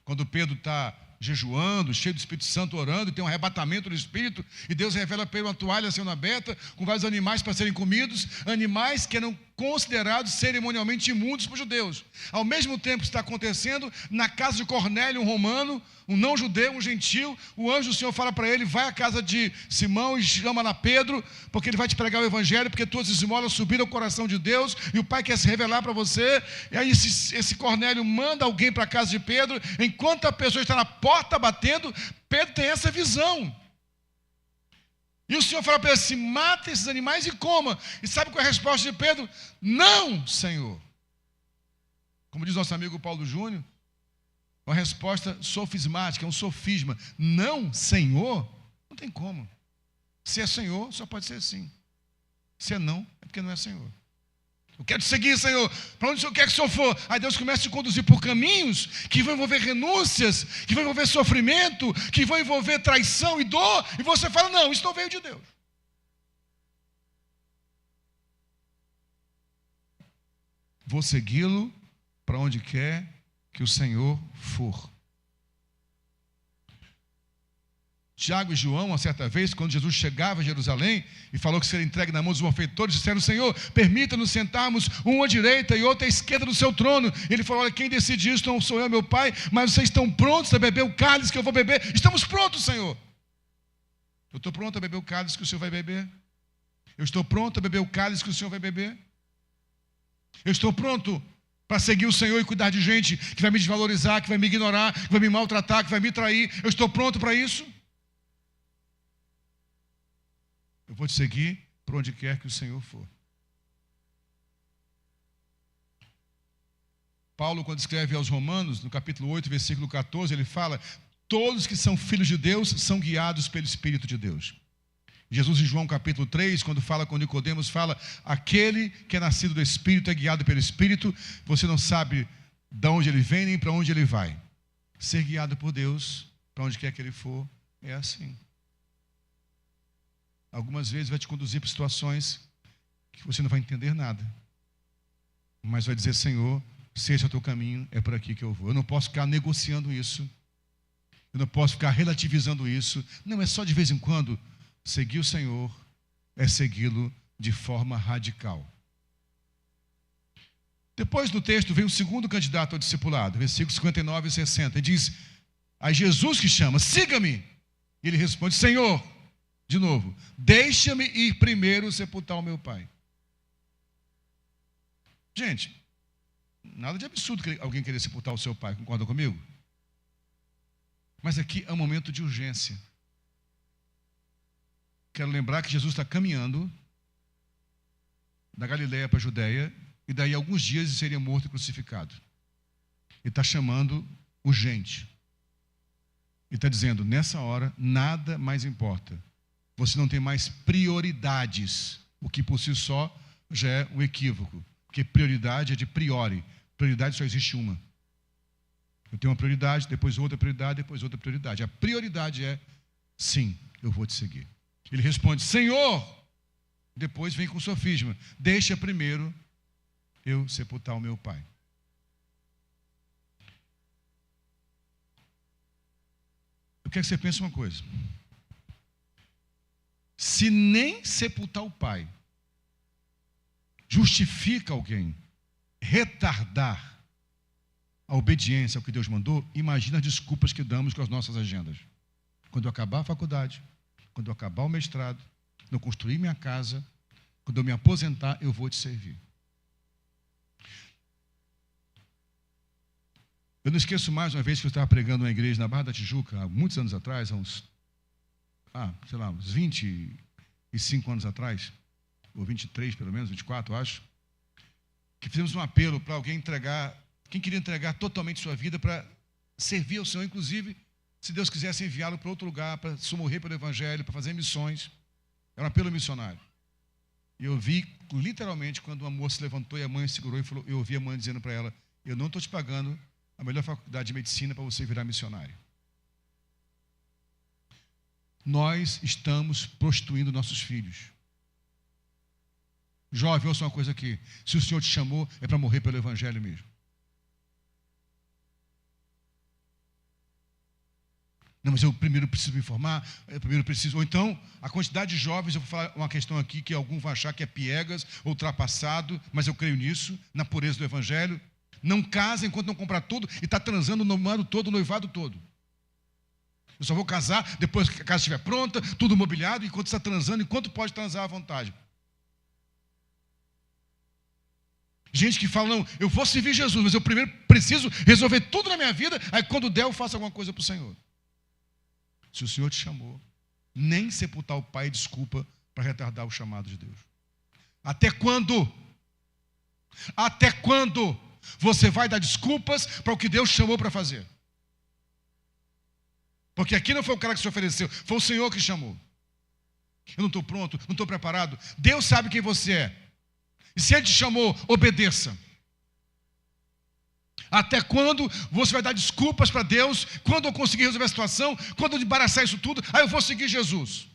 Quando Pedro está jejuando, cheio do Espírito Santo, orando, e tem um arrebatamento do Espírito, e Deus revela para ele uma toalha sendo aberta, com vários animais para serem comidos, animais que eram considerados cerimonialmente imundos para os judeus. Ao mesmo tempo que está acontecendo, na casa de Cornélio, um romano, um não-judeu, um gentil, o anjo do Senhor fala para ele, vai à casa de Simão e chama lá Pedro, porque ele vai te pregar o evangelho, porque tuas esmolas subiram ao coração de Deus, e o Pai quer se revelar para você. E aí esse Cornélio manda alguém para a casa de Pedro, enquanto a pessoa está na porta batendo, Pedro tem essa visão. E o Senhor fala para ele assim, mata esses animais e coma. E sabe qual é a resposta de Pedro? Não, Senhor. Como diz nosso amigo Paulo Júnior, uma resposta sofismática, é um sofisma. Não, Senhor, não tem como. Se é Senhor, só pode ser sim. Se é não, é porque não é Senhor. Eu quero te seguir, Senhor, para onde o Senhor quer que o Senhor for. Aí Deus começa a te conduzir por caminhos que vão envolver renúncias, que vão envolver sofrimento, que vão envolver traição e dor, e você fala, não, isso não veio de Deus. Vou segui-lo para onde quer que o Senhor for. Tiago e João, uma certa vez, quando Jesus chegava a Jerusalém e falou que seria entregue na mão dos malfeitores, disseram, Senhor, permita-nos sentarmos um à direita e outro à esquerda do seu trono. Ele falou, olha, quem decide isso não sou eu, meu Pai, mas vocês estão prontos a beber o cálice que eu vou beber? Estamos prontos, Senhor. Eu estou pronto a beber o cálice que o Senhor vai beber. Eu estou pronto a beber o cálice que o Senhor vai beber. Eu estou pronto para seguir o Senhor e cuidar de gente que vai me desvalorizar, que vai me ignorar, que vai me maltratar, que vai me trair. Eu estou pronto para isso. Eu vou te seguir por onde quer que o Senhor for. Paulo, quando escreve aos Romanos, no capítulo 8, versículo 14, ele fala, todos que são filhos de Deus são guiados pelo Espírito de Deus. Jesus, em João capítulo 3, quando fala com Nicodemos, fala, aquele que é nascido do Espírito é guiado pelo Espírito, você não sabe de onde ele vem nem para onde ele vai. Ser guiado por Deus, para onde quer que ele for, é assim. Algumas vezes vai te conduzir para situações que você não vai entender nada. Mas vai dizer, Senhor, se esse é o teu caminho, é por aqui que eu vou. Eu não posso ficar negociando isso. Eu não posso ficar relativizando isso. Não, é só de vez em quando. Seguir o Senhor é segui-lo de forma radical. Depois do texto vem o segundo candidato ao discipulado, versículos 59 e 60. Ele diz, a Jesus que chama, siga-me. E ele responde, Senhor, de novo, deixa-me ir primeiro sepultar o meu pai. Gente, nada de absurdo alguém querer sepultar o seu pai, concorda comigo? Mas aqui é um momento de urgência. Quero lembrar que Jesus está caminhando da Galileia para a Judéia, e daí a alguns dias ele seria morto e crucificado. Ele está chamando urgente. Ele está dizendo, nessa hora, nada mais importa. Você não tem mais prioridades, o que por si só já é um equívoco. Porque prioridade é de priori. Prioridade só existe uma. Eu tenho uma prioridade, depois outra prioridade, depois outra prioridade. A prioridade é, sim, eu vou te seguir. Ele responde, Senhor, depois vem com o sofisma, deixa primeiro eu sepultar o meu pai. Eu quero que você pense uma coisa. Se nem sepultar o pai justifica alguém retardar a obediência ao que Deus mandou, imagina as desculpas que damos com as nossas agendas. Quando eu acabar a faculdade, quando eu acabar o mestrado, quando eu construir minha casa, quando eu me aposentar, eu vou te servir. Eu não esqueço mais uma vez que eu estava pregando numa igreja na Barra da Tijuca, há muitos anos atrás, uns 25 anos atrás, ou 23 pelo menos, 24 acho, que fizemos um apelo para alguém entregar, quem queria entregar totalmente sua vida para servir ao Senhor, inclusive, se Deus quisesse enviá-lo para outro lugar, para morrer pelo Evangelho, para fazer missões. Era um apelo missionário. E eu vi, literalmente, quando uma moça se levantou e a mãe segurou e falou, eu ouvi a mãe dizendo para ela, eu não estou te pagando a melhor faculdade de medicina para você virar missionário. Nós estamos prostituindo nossos filhos. Jovem, ouça uma coisa aqui. Se o Senhor te chamou, é para morrer pelo Evangelho mesmo. Não, mas eu primeiro preciso me informar, eu primeiro preciso... Ou então, a quantidade de jovens, eu vou falar uma questão aqui que algum vai achar que é piegas, ultrapassado, mas eu creio nisso, na pureza do Evangelho. Não casa enquanto não comprar tudo e está transando o noivado todo, o noivado todo. Eu só vou casar depois que a casa estiver pronta, tudo mobiliado, enquanto está transando, enquanto pode transar à vontade. Gente que fala, não, eu vou servir Jesus, mas eu primeiro preciso resolver tudo na minha vida, aí quando der eu faço alguma coisa para o Senhor. Se o Senhor te chamou, nem sepultar o pai é desculpa para retardar o chamado de Deus. Até quando? Até quando você vai dar desculpas para o que Deus chamou para fazer? Porque aqui não foi o cara que se ofereceu, foi o Senhor que chamou. Eu não estou pronto, não estou preparado. Deus sabe quem você é. E se Ele te chamou, obedeça. Até quando você vai dar desculpas para Deus? Quando eu conseguir resolver a situação? Quando eu embaraçar isso tudo? Aí eu vou seguir Jesus.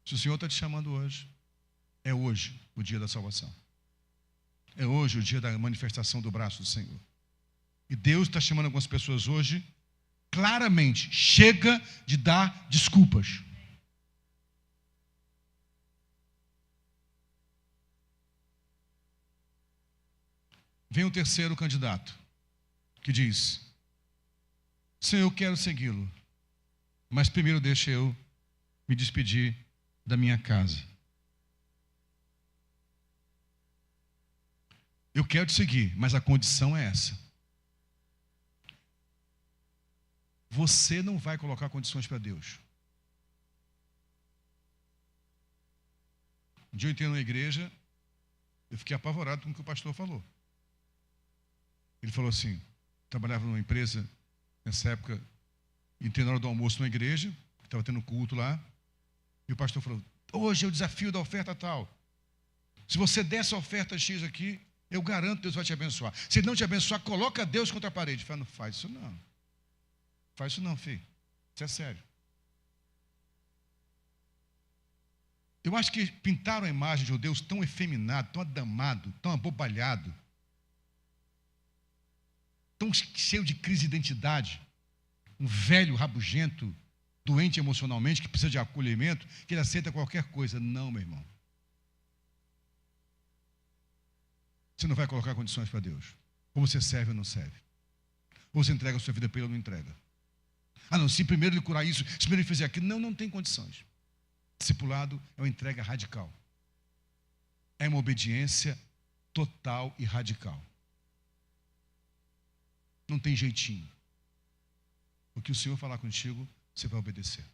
Se o Senhor está te chamando hoje, é hoje o dia da salvação. É hoje o dia da manifestação do braço do Senhor. E Deus está chamando algumas pessoas hoje, claramente, chega de dar desculpas. Vem o terceiro candidato, que diz, Senhor, eu quero segui-lo, mas primeiro deixa eu me despedir da minha casa. Eu quero te seguir, mas a condição é essa. Você não vai colocar condições para Deus. Um dia eu entrei numa igreja, eu fiquei apavorado com o que o pastor falou. Ele falou assim, trabalhava numa empresa, nessa época, entrei na hora do almoço numa igreja, estava tendo culto lá, e o pastor falou, hoje é o desafio da oferta tal. Se você der essa oferta X aqui, eu garanto que Deus vai te abençoar. Se Ele não te abençoar, coloca Deus contra a parede. Fala, não faz isso não. Faz isso não, filho. Isso é sério. Eu acho que pintaram a imagem de um Deus tão efeminado, tão adamado, tão abobalhado, tão cheio de crise de identidade, um velho rabugento, doente emocionalmente, que precisa de acolhimento, que ele aceita qualquer coisa. Não, meu irmão. Você não vai colocar condições para Deus. Ou você serve ou não serve. Ou você entrega a sua vida para Ele ou não entrega. Ah, não, se primeiro Ele curar isso, se primeiro Ele fizer aquilo. Não, não tem condições. Discipulado é uma entrega radical. É uma obediência total e radical. Não tem jeitinho. O que o Senhor falar contigo, você vai obedecer.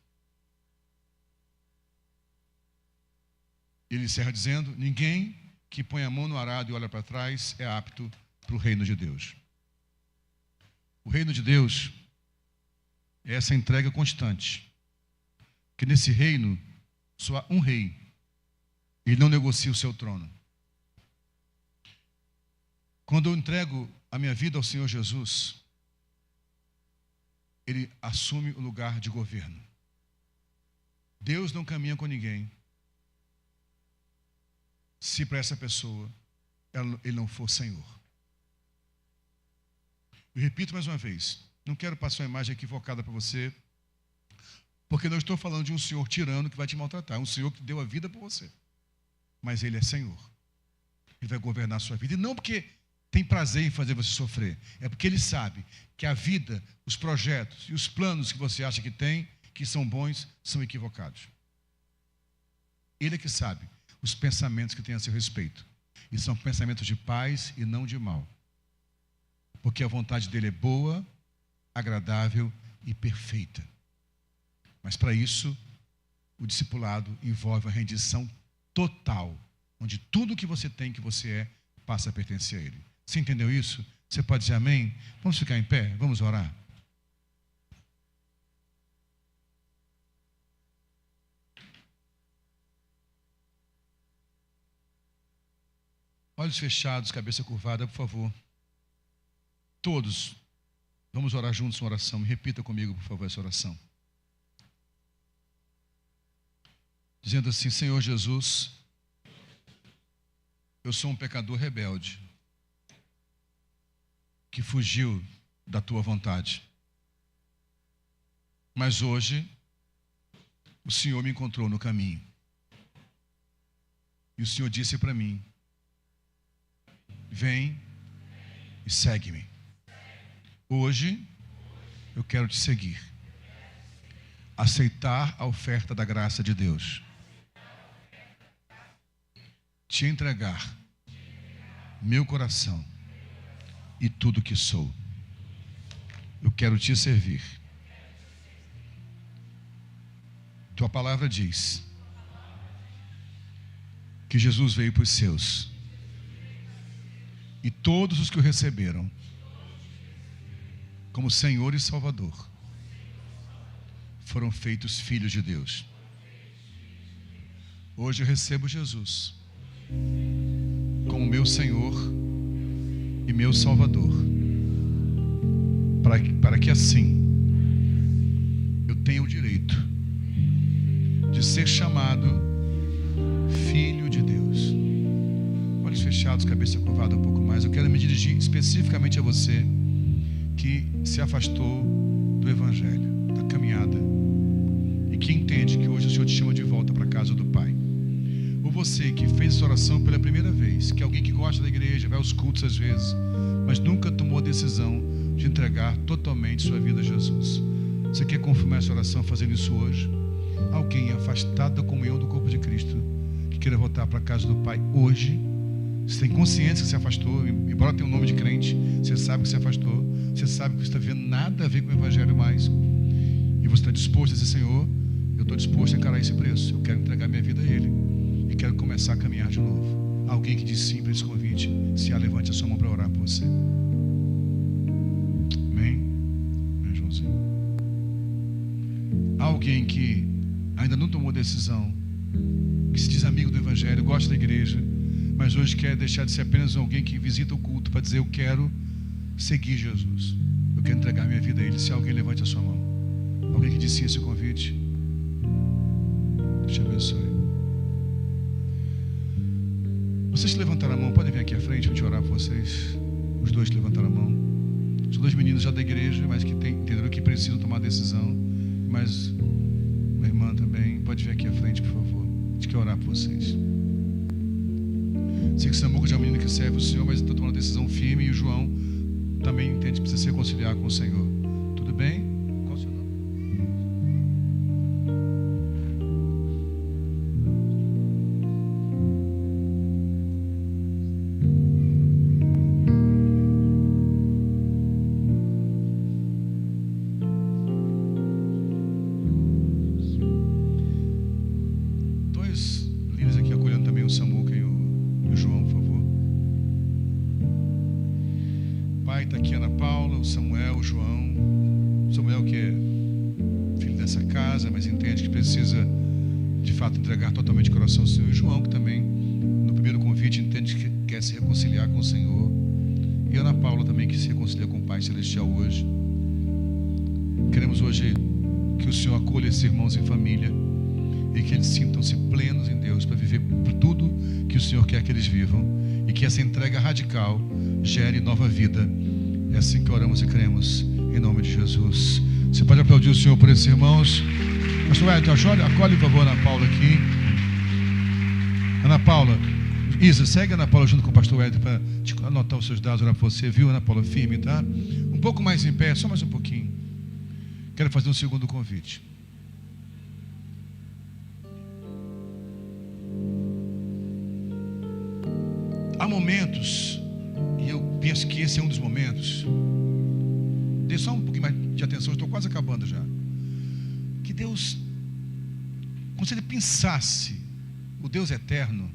Ele encerra dizendo, ninguém que põe a mão no arado e olha para trás é apto para o reino de Deus. O reino de Deus é essa entrega constante. Que nesse reino só há um rei. Ele não negocia o seu trono. Quando eu entrego a minha vida ao Senhor Jesus, Ele assume o lugar de governo. Deus não caminha com ninguém se para essa pessoa ele não for Senhor. Eu repito mais uma vez, não quero passar uma imagem equivocada para você, porque não estou falando de um Senhor tirano que vai te maltratar, é um Senhor que deu a vida por você, mas Ele é Senhor. Ele vai governar a sua vida, e não porque tem prazer em fazer você sofrer, é porque Ele sabe que a vida, os projetos e os planos que você acha que tem, que são bons, são equivocados. Ele é que sabe os pensamentos que tem a seu respeito. E são pensamentos de paz e não de mal. Porque a vontade dele é boa, agradável e perfeita. Mas para isso, o discipulado envolve a rendição total, onde tudo que você tem, que você é, passa a pertencer a Ele. Você entendeu isso? Você pode dizer amém? Vamos ficar em pé? Vamos orar? Olhos fechados, cabeça curvada, por favor. Todos, vamos orar juntos uma oração. Me repita comigo, por favor, essa oração. Dizendo assim, Senhor Jesus, eu sou um pecador rebelde, que fugiu da tua vontade. Mas hoje, o Senhor me encontrou no caminho. E o Senhor disse para mim: vem e segue-me. Hoje, eu quero te seguir. Aceitar a oferta da graça de Deus. Te entregar meu coração e tudo que sou. Eu quero te servir. Tua palavra diz que Jesus veio para os seus, e todos os que o receberam como Senhor e Salvador foram feitos filhos de Deus. Hoje eu recebo Jesus como meu Senhor e meu Salvador, para que assim eu tenha o direito de ser chamado filho de Deus. Olhos fechados, cabeça curvada um pouco mais. Eu quero me dirigir especificamente a você que se afastou do Evangelho, da caminhada, e que entende que hoje o Senhor te chama de volta para a casa do Pai. Ou você que fez essa oração pela primeira vez, que é alguém que gosta da igreja, vai aos cultos às vezes, mas nunca tomou a decisão de entregar totalmente sua vida a Jesus. Você quer confirmar essa oração fazendo isso hoje? Alguém afastado da comunhão do corpo de Cristo, que queira voltar para a casa do Pai hoje. Você tem consciência que se afastou, embora tenha um nome de crente, você sabe que se afastou, você sabe que você está vendo nada a ver com o Evangelho mais, e você está disposto a dizer: Senhor, eu estou disposto a encarar esse preço, eu quero entregar minha vida a Ele e quero começar a caminhar de novo. Alguém que diz sim para esse convite, se levante a sua mão para orar por você. Amém? Amém, Joãozinho. Alguém que ainda não tomou decisão, que se diz amigo do Evangelho, gosta da igreja, mas hoje quer deixar de ser apenas alguém que visita o culto para dizer: eu quero seguir Jesus, eu quero entregar minha vida a Ele. Se alguém, levante a sua mão. Alguém que disse sim a esse convite, Deus te abençoe. Vocês que levantaram a mão, podem vir aqui à frente para te orar por vocês. Os dois que levantaram a mão, os dois meninos já da igreja, mas que entenderam que precisam tomar decisão. Mas uma irmã também, pode vir aqui à frente, por favor. A gente quer orar por vocês. Sei que Samuca já é um menino que serve o Senhor, mas está tomando uma decisão firme, e o João também entende que precisa se reconciliar com o Senhor. Tudo bem? Qual o seu nome? Dois líderes aqui acolhendo também o Samuca e o João, por favor. Pai, está aqui a Ana Paula, o Samuel, o João. Samuel, que é filho dessa casa, mas entende que precisa de fato entregar totalmente o coração ao Senhor. E o João, que também no primeiro convite entende que quer se reconciliar com o Senhor. E a Ana Paula também, que se reconcilia com o Pai Celestial hoje. Queremos hoje que o Senhor acolha esses irmãos em família e que eles sintam-se plenos em Deus para viver tudo que o Senhor quer que eles vivam, e que essa entrega radical gere nova vida. É assim que oramos e cremos, em nome de Jesus. Você pode aplaudir o Senhor por esses irmãos. Pastor Wellington, acolhe por favor a Ana Paula aqui. Ana Paula, Isa, segue a Ana Paula junto com o pastor Wellington para anotar os seus dados, orar por você, viu, Ana Paula? Firme, tá? Um pouco mais em pé, só mais um pouquinho. Quero fazer um segundo convite. Há momentos, e eu penso que esse é um dos momentos, dê só um pouquinho mais de atenção, estou quase acabando já, que Deus, como se Ele pensasse, o Deus eterno,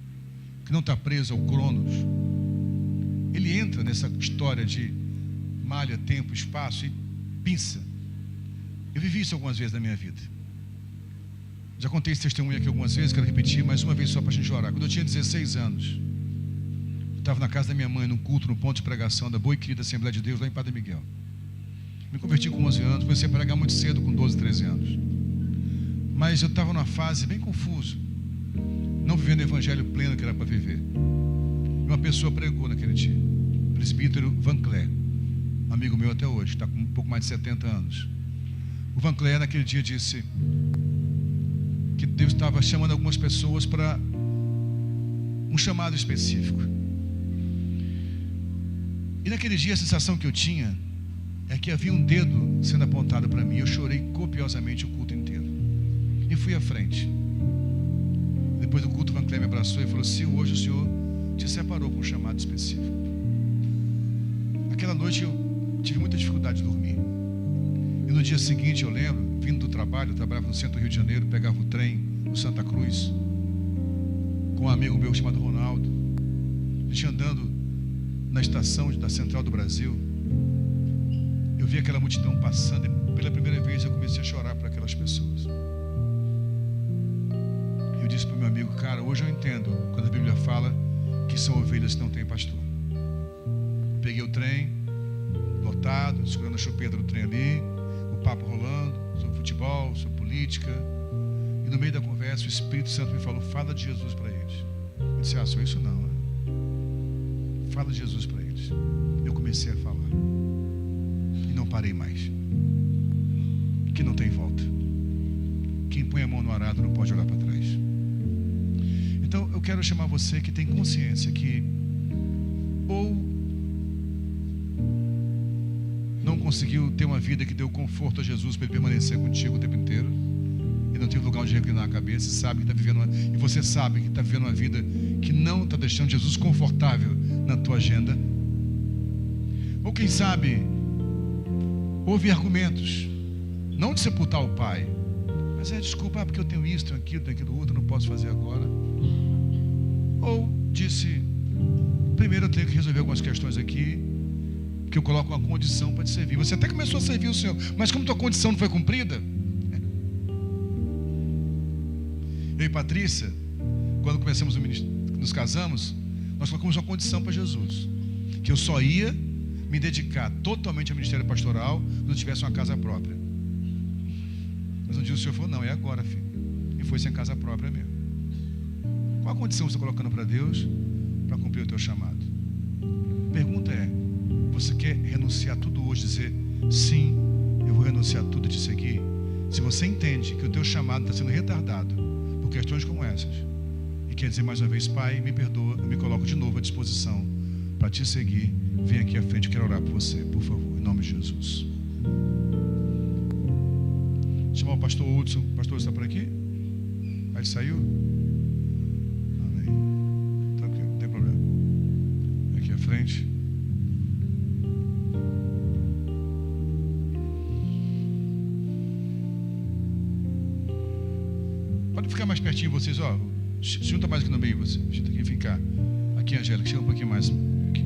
que não está preso ao Cronos, Ele entra nessa história de malha, tempo, espaço e pinça. Eu vivi isso algumas vezes na minha vida. Já contei esse testemunho aqui algumas vezes, quero repetir mais uma vez só para a gente orar. Quando eu tinha 16 anos, eu estava na casa da minha mãe, num culto, no ponto de pregação da boa e querida Assembleia de Deus, lá em Padre Miguel. Me converti com 11 anos, comecei a pregar muito cedo, com 12, 13 anos. Mas eu estava numa fase bem confusa, não vivendo o evangelho pleno que era para viver. E uma pessoa pregou naquele dia, o presbítero Van Clé, amigo meu até hoje, está com um pouco mais de 70 anos. O Van Cleer naquele dia disse que Deus estava chamando algumas pessoas para um chamado específico. E naquele dia a sensação que eu tinha é que havia um dedo sendo apontado para mim. Eu chorei copiosamente o culto inteiro e fui à frente. Depois do culto, o Van Cleer me abraçou e falou: se hoje o Senhor te separou para um chamado específico. Aquela noite eu tive muita dificuldade de dormir. E no dia seguinte eu lembro, vindo do trabalho, eu trabalhava no centro do Rio de Janeiro, pegava o trem no Santa Cruz com um amigo meu chamado Ronaldo. A gente andando na estação da Central do Brasil, eu vi aquela multidão passando e pela primeira vez eu comecei a chorar por aquelas pessoas. Eu disse para o meu amigo: cara, hoje eu entendo quando a Bíblia fala que são ovelhas que não têm pastor. Peguei o trem lotado, segurando a chupeta do trem ali, o papo rolando sobre futebol, sobre política, e no meio da conversa o Espírito Santo me falou: fala de Jesus para eles. Eu disse: só isso não, né? Fala de Jesus para eles. Eu comecei a falar e não parei mais. Que não tem volta. Quem põe a mão no arado não pode olhar para trás. Então eu quero chamar você que tem consciência que ou não conseguiu ter uma vida que deu conforto a Jesus para ele permanecer contigo o tempo inteiro e não teve lugar onde reclinar a cabeça, e sabe que está vivendo e você sabe que está vivendo uma vida que não está deixando Jesus confortável na tua agenda. Ou quem sabe houve argumentos, não de sepultar o pai, mas desculpa, porque eu tenho isso, tenho aquilo outro, não posso fazer agora. Ou disse: primeiro eu tenho que resolver algumas questões aqui, que eu coloco uma condição para te servir. Você até começou a servir o Senhor, mas como tua condição não foi cumprida. Eu e Patrícia, quando começamos nos casamos, nós colocamos uma condição para Jesus, que eu só ia me dedicar totalmente ao ministério pastoral quando eu tivesse uma casa própria. Mas um dia o Senhor falou: não, é agora, filho. E foi sem casa própria mesmo. Qual a condição você está colocando para Deus para cumprir o teu chamado? Pergunta é: você quer renunciar tudo hoje, dizer sim, eu vou renunciar tudo e te seguir? Se você entende que o teu chamado está sendo retardado por questões como essas, e quer dizer mais uma vez: Pai, me perdoa, eu me coloco de novo à disposição para te seguir, vem aqui à frente, eu quero orar por você, por favor, em nome de Jesus. Chamar o pastor Hudson. O pastor está por aqui? Ele saiu? Amém. Tranquilo, não tem problema. Aqui à frente. Pode ficar mais pertinho de vocês, ó. Junta mais aqui no meio, você. Junta aqui, ficar. Aqui, Angélica, chega um pouquinho mais. Aqui.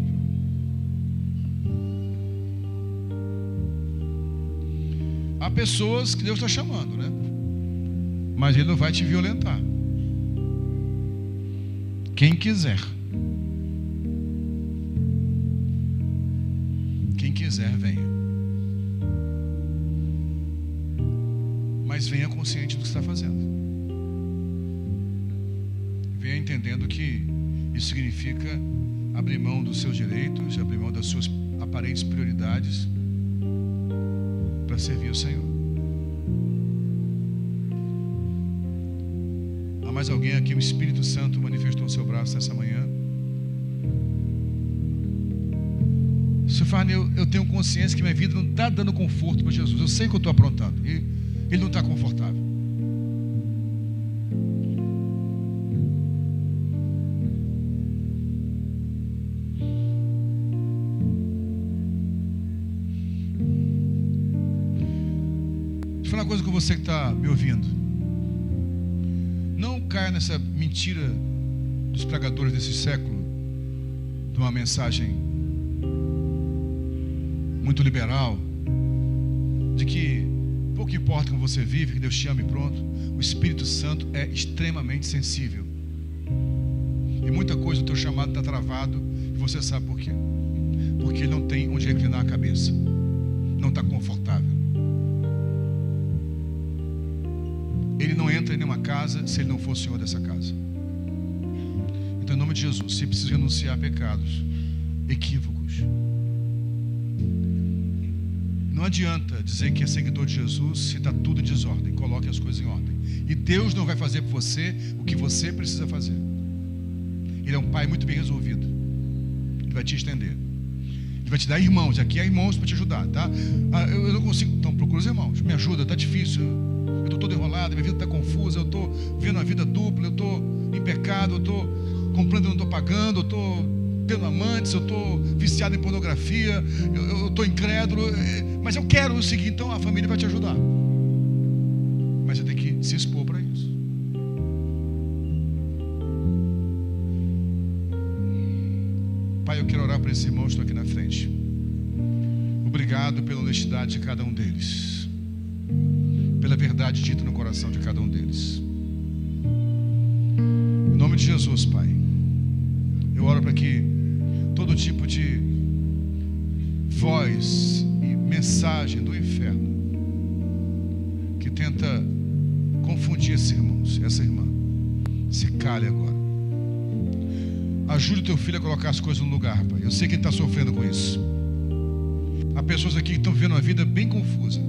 Há pessoas que Deus está chamando, né? Mas Ele não vai te violentar. Quem quiser. Quem quiser, venha. Mas venha consciente do que está fazendo. Venha entendendo que isso significa abrir mão dos seus direitos, abrir mão das suas aparentes prioridades para servir o Senhor. Há mais alguém aqui? O Espírito Santo manifestou o seu braço essa manhã. Sufane, eu tenho consciência que minha vida não está dando conforto para Jesus. Eu sei que eu estou aprontando e Ele não está confortável. Deixa eu falar uma coisa com você que está me ouvindo. Não caia nessa mentira dos pregadores desse século, de uma mensagem muito liberal, de que pouco importa como você vive, que Deus te ama e pronto. O Espírito Santo é extremamente sensível. E muita coisa do teu chamado está travado, e você sabe por quê. Porque ele não tem onde reclinar a cabeça. Não está confortável. Ele não entra em nenhuma casa se ele não for o Senhor dessa casa. Então, em nome de Jesus, você precisa renunciar a pecados, equívocos, Não adianta dizer que é seguidor de Jesus se está tudo em desordem. Coloque as coisas em ordem. E Deus não vai fazer por você o que você precisa fazer. Ele é um pai muito bem resolvido. Ele vai te estender. Ele vai te dar irmãos. Aqui há irmãos para te ajudar, tá? Eu não consigo. Então procura os irmãos. Me ajuda, está difícil. Eu estou todo enrolado, minha vida está confusa. Eu estou vendo a vida dupla. Eu estou em pecado. Eu estou comprando e não estou pagando. Eu estou tendo amantes, eu estou viciado em pornografia, eu estou incrédulo, mas eu quero seguir. Então a família vai te ajudar, mas você tem que se expor para isso. Pai, eu quero orar por esses irmãos que estão aqui na frente. Obrigado pela honestidade de cada um deles, pela verdade dita no coração de cada um deles. Em nome de Jesus, Pai, eu oro para que todo tipo de voz e mensagem do inferno que tenta confundir esses irmãos, essa irmã, se cale agora. Ajude o teu filho a colocar as coisas no lugar, Pai. Eu sei que ele está sofrendo com isso. Há pessoas aqui que estão vivendo uma vida bem confusa,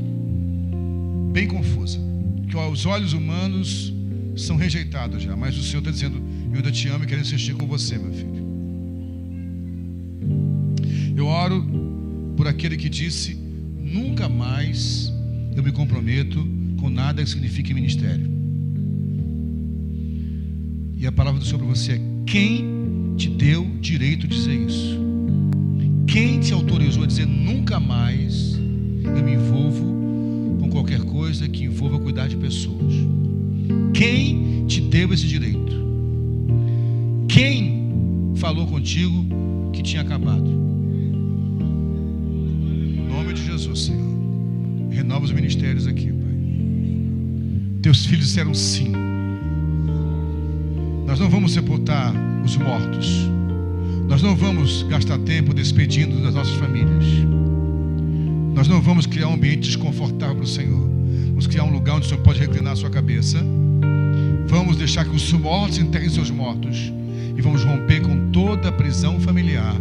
que aos olhos humanos são rejeitados já, mas o Senhor está dizendo: eu ainda te amo e quero insistir com você, meu filho. Eu oro por aquele que disse: nunca mais eu me comprometo com nada que signifique ministério. E a palavra do Senhor para você é: quem te deu direito de dizer isso? Quem te autorizou a dizer nunca mais eu me envolvo com qualquer coisa que envolva cuidar de pessoas? Quem te deu esse direito? Quem falou contigo que tinha acabado? Jesus, Senhor, renova os ministérios aqui, Pai. Teus filhos disseram sim. Nós não vamos sepultar os mortos. Nós não vamos gastar tempo despedindo das nossas famílias. Nós não vamos criar um ambiente desconfortável para o Senhor. Vamos criar um lugar onde o Senhor pode reclinar a sua cabeça. Vamos deixar que os mortos enterrem seus mortos. E vamos romper com toda a prisão familiar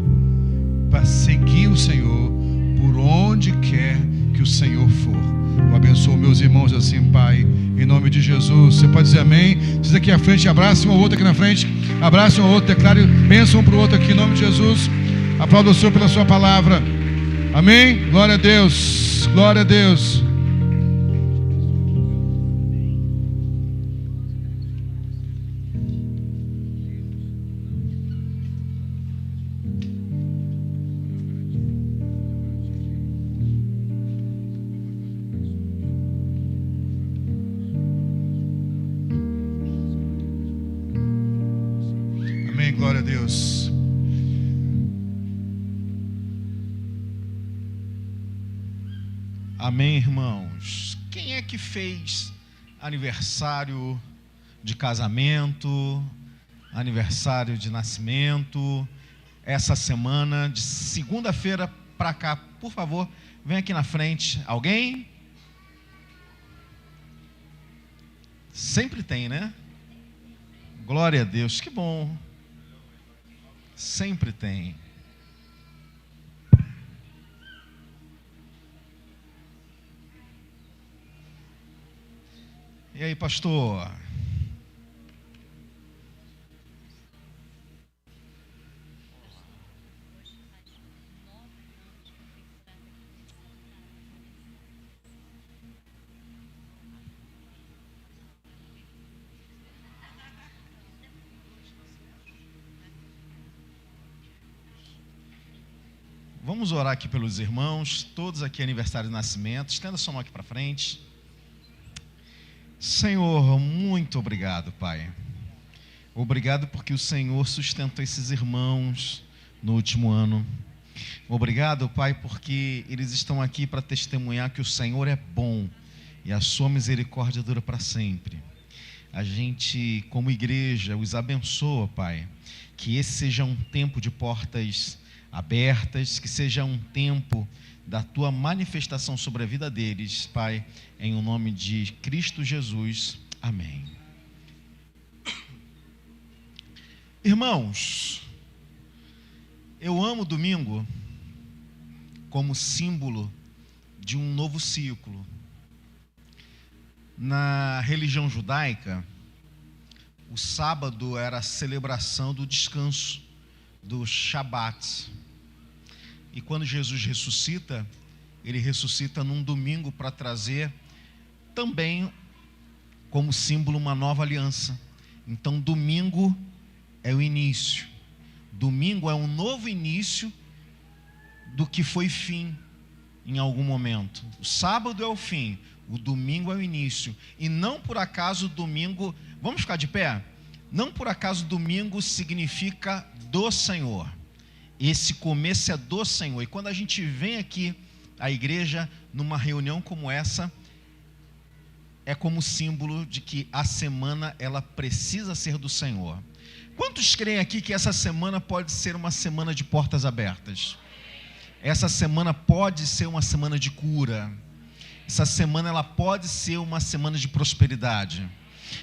para seguir o Senhor por onde quer que o Senhor for. Eu abençoo meus irmãos assim, Pai, em nome de Jesus. Você pode dizer amém? Vocês aqui à frente, abraçem um ao outro aqui na frente. Abraçem um ao outro, declare bênção um para o outro aqui, em nome de Jesus. Aplauda o Senhor pela sua palavra. Amém? Glória a Deus. Glória a Deus. Glória a Deus. Amém, irmãos. Quem é que fez aniversário de casamento, aniversário de nascimento, essa semana, de segunda-feira para cá? Por favor, vem aqui na frente. Alguém? Sempre tem, né? Glória a Deus, que bom. Sempre tem. E aí, pastor? Vamos orar aqui pelos irmãos, todos aqui aniversário de nascimento. Estenda sua mão aqui para frente. Senhor, muito obrigado, Pai. Obrigado porque o Senhor sustentou esses irmãos no último ano. Obrigado, Pai, porque eles estão aqui para testemunhar que o Senhor é bom e a sua misericórdia dura para sempre. A gente, como igreja, os abençoa, Pai. Que esse seja um tempo de portas abertas, que seja um tempo da tua manifestação sobre a vida deles, Pai, em o nome de Cristo Jesus. Amém. Irmãos, eu amo domingo como símbolo de um novo ciclo. Na religião judaica, o sábado era a celebração do descanso, do Shabat. E quando Jesus ressuscita, ele ressuscita num domingo para trazer também como símbolo uma nova aliança. Então domingo é o início. Domingo é um novo início do que foi fim em algum momento. O sábado é o fim, o domingo é o início. E não por acaso domingo, vamos ficar de pé? Não por acaso domingo significa do Senhor. Esse começo é do Senhor. E quando a gente vem aqui à igreja, numa reunião como essa, é como símbolo de que a semana ela precisa ser do Senhor. Quantos creem aqui que essa semana pode ser uma semana de portas abertas? Essa semana pode ser uma semana de cura. Essa semana ela pode ser uma semana de prosperidade.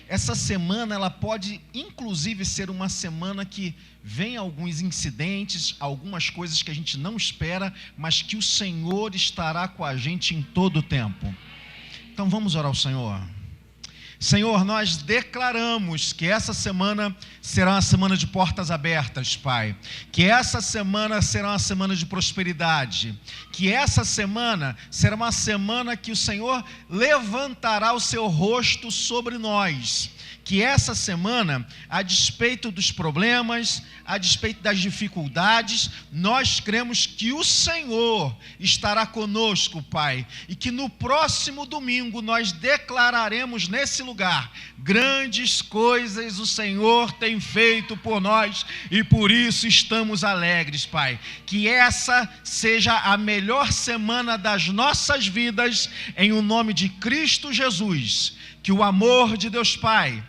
Essa semana ela pode inclusive ser uma semana que vem alguns incidentes, algumas coisas que a gente não espera, mas que o Senhor estará com a gente em todo o tempo. Então vamos orar ao Senhor. Senhor, nós declaramos que essa semana será uma semana de portas abertas, Pai. Que essa semana será uma semana de prosperidade. Que essa semana será uma semana que o Senhor levantará o seu rosto sobre nós. Que essa semana, a despeito dos problemas, a despeito das dificuldades, nós cremos que o Senhor estará conosco, Pai, e que no próximo domingo nós declararemos nesse lugar: grandes coisas o Senhor tem feito por nós e por isso estamos alegres, Pai. Que essa seja a melhor semana das nossas vidas, em o nome de Cristo Jesus. Que o amor de Deus Pai,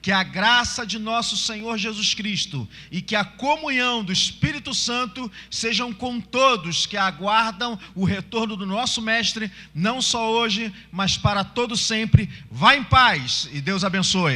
que a graça de nosso Senhor Jesus Cristo e que a comunhão do Espírito Santo sejam com todos que aguardam o retorno do nosso Mestre, não só hoje, mas para todo sempre. Vá em paz e Deus abençoe.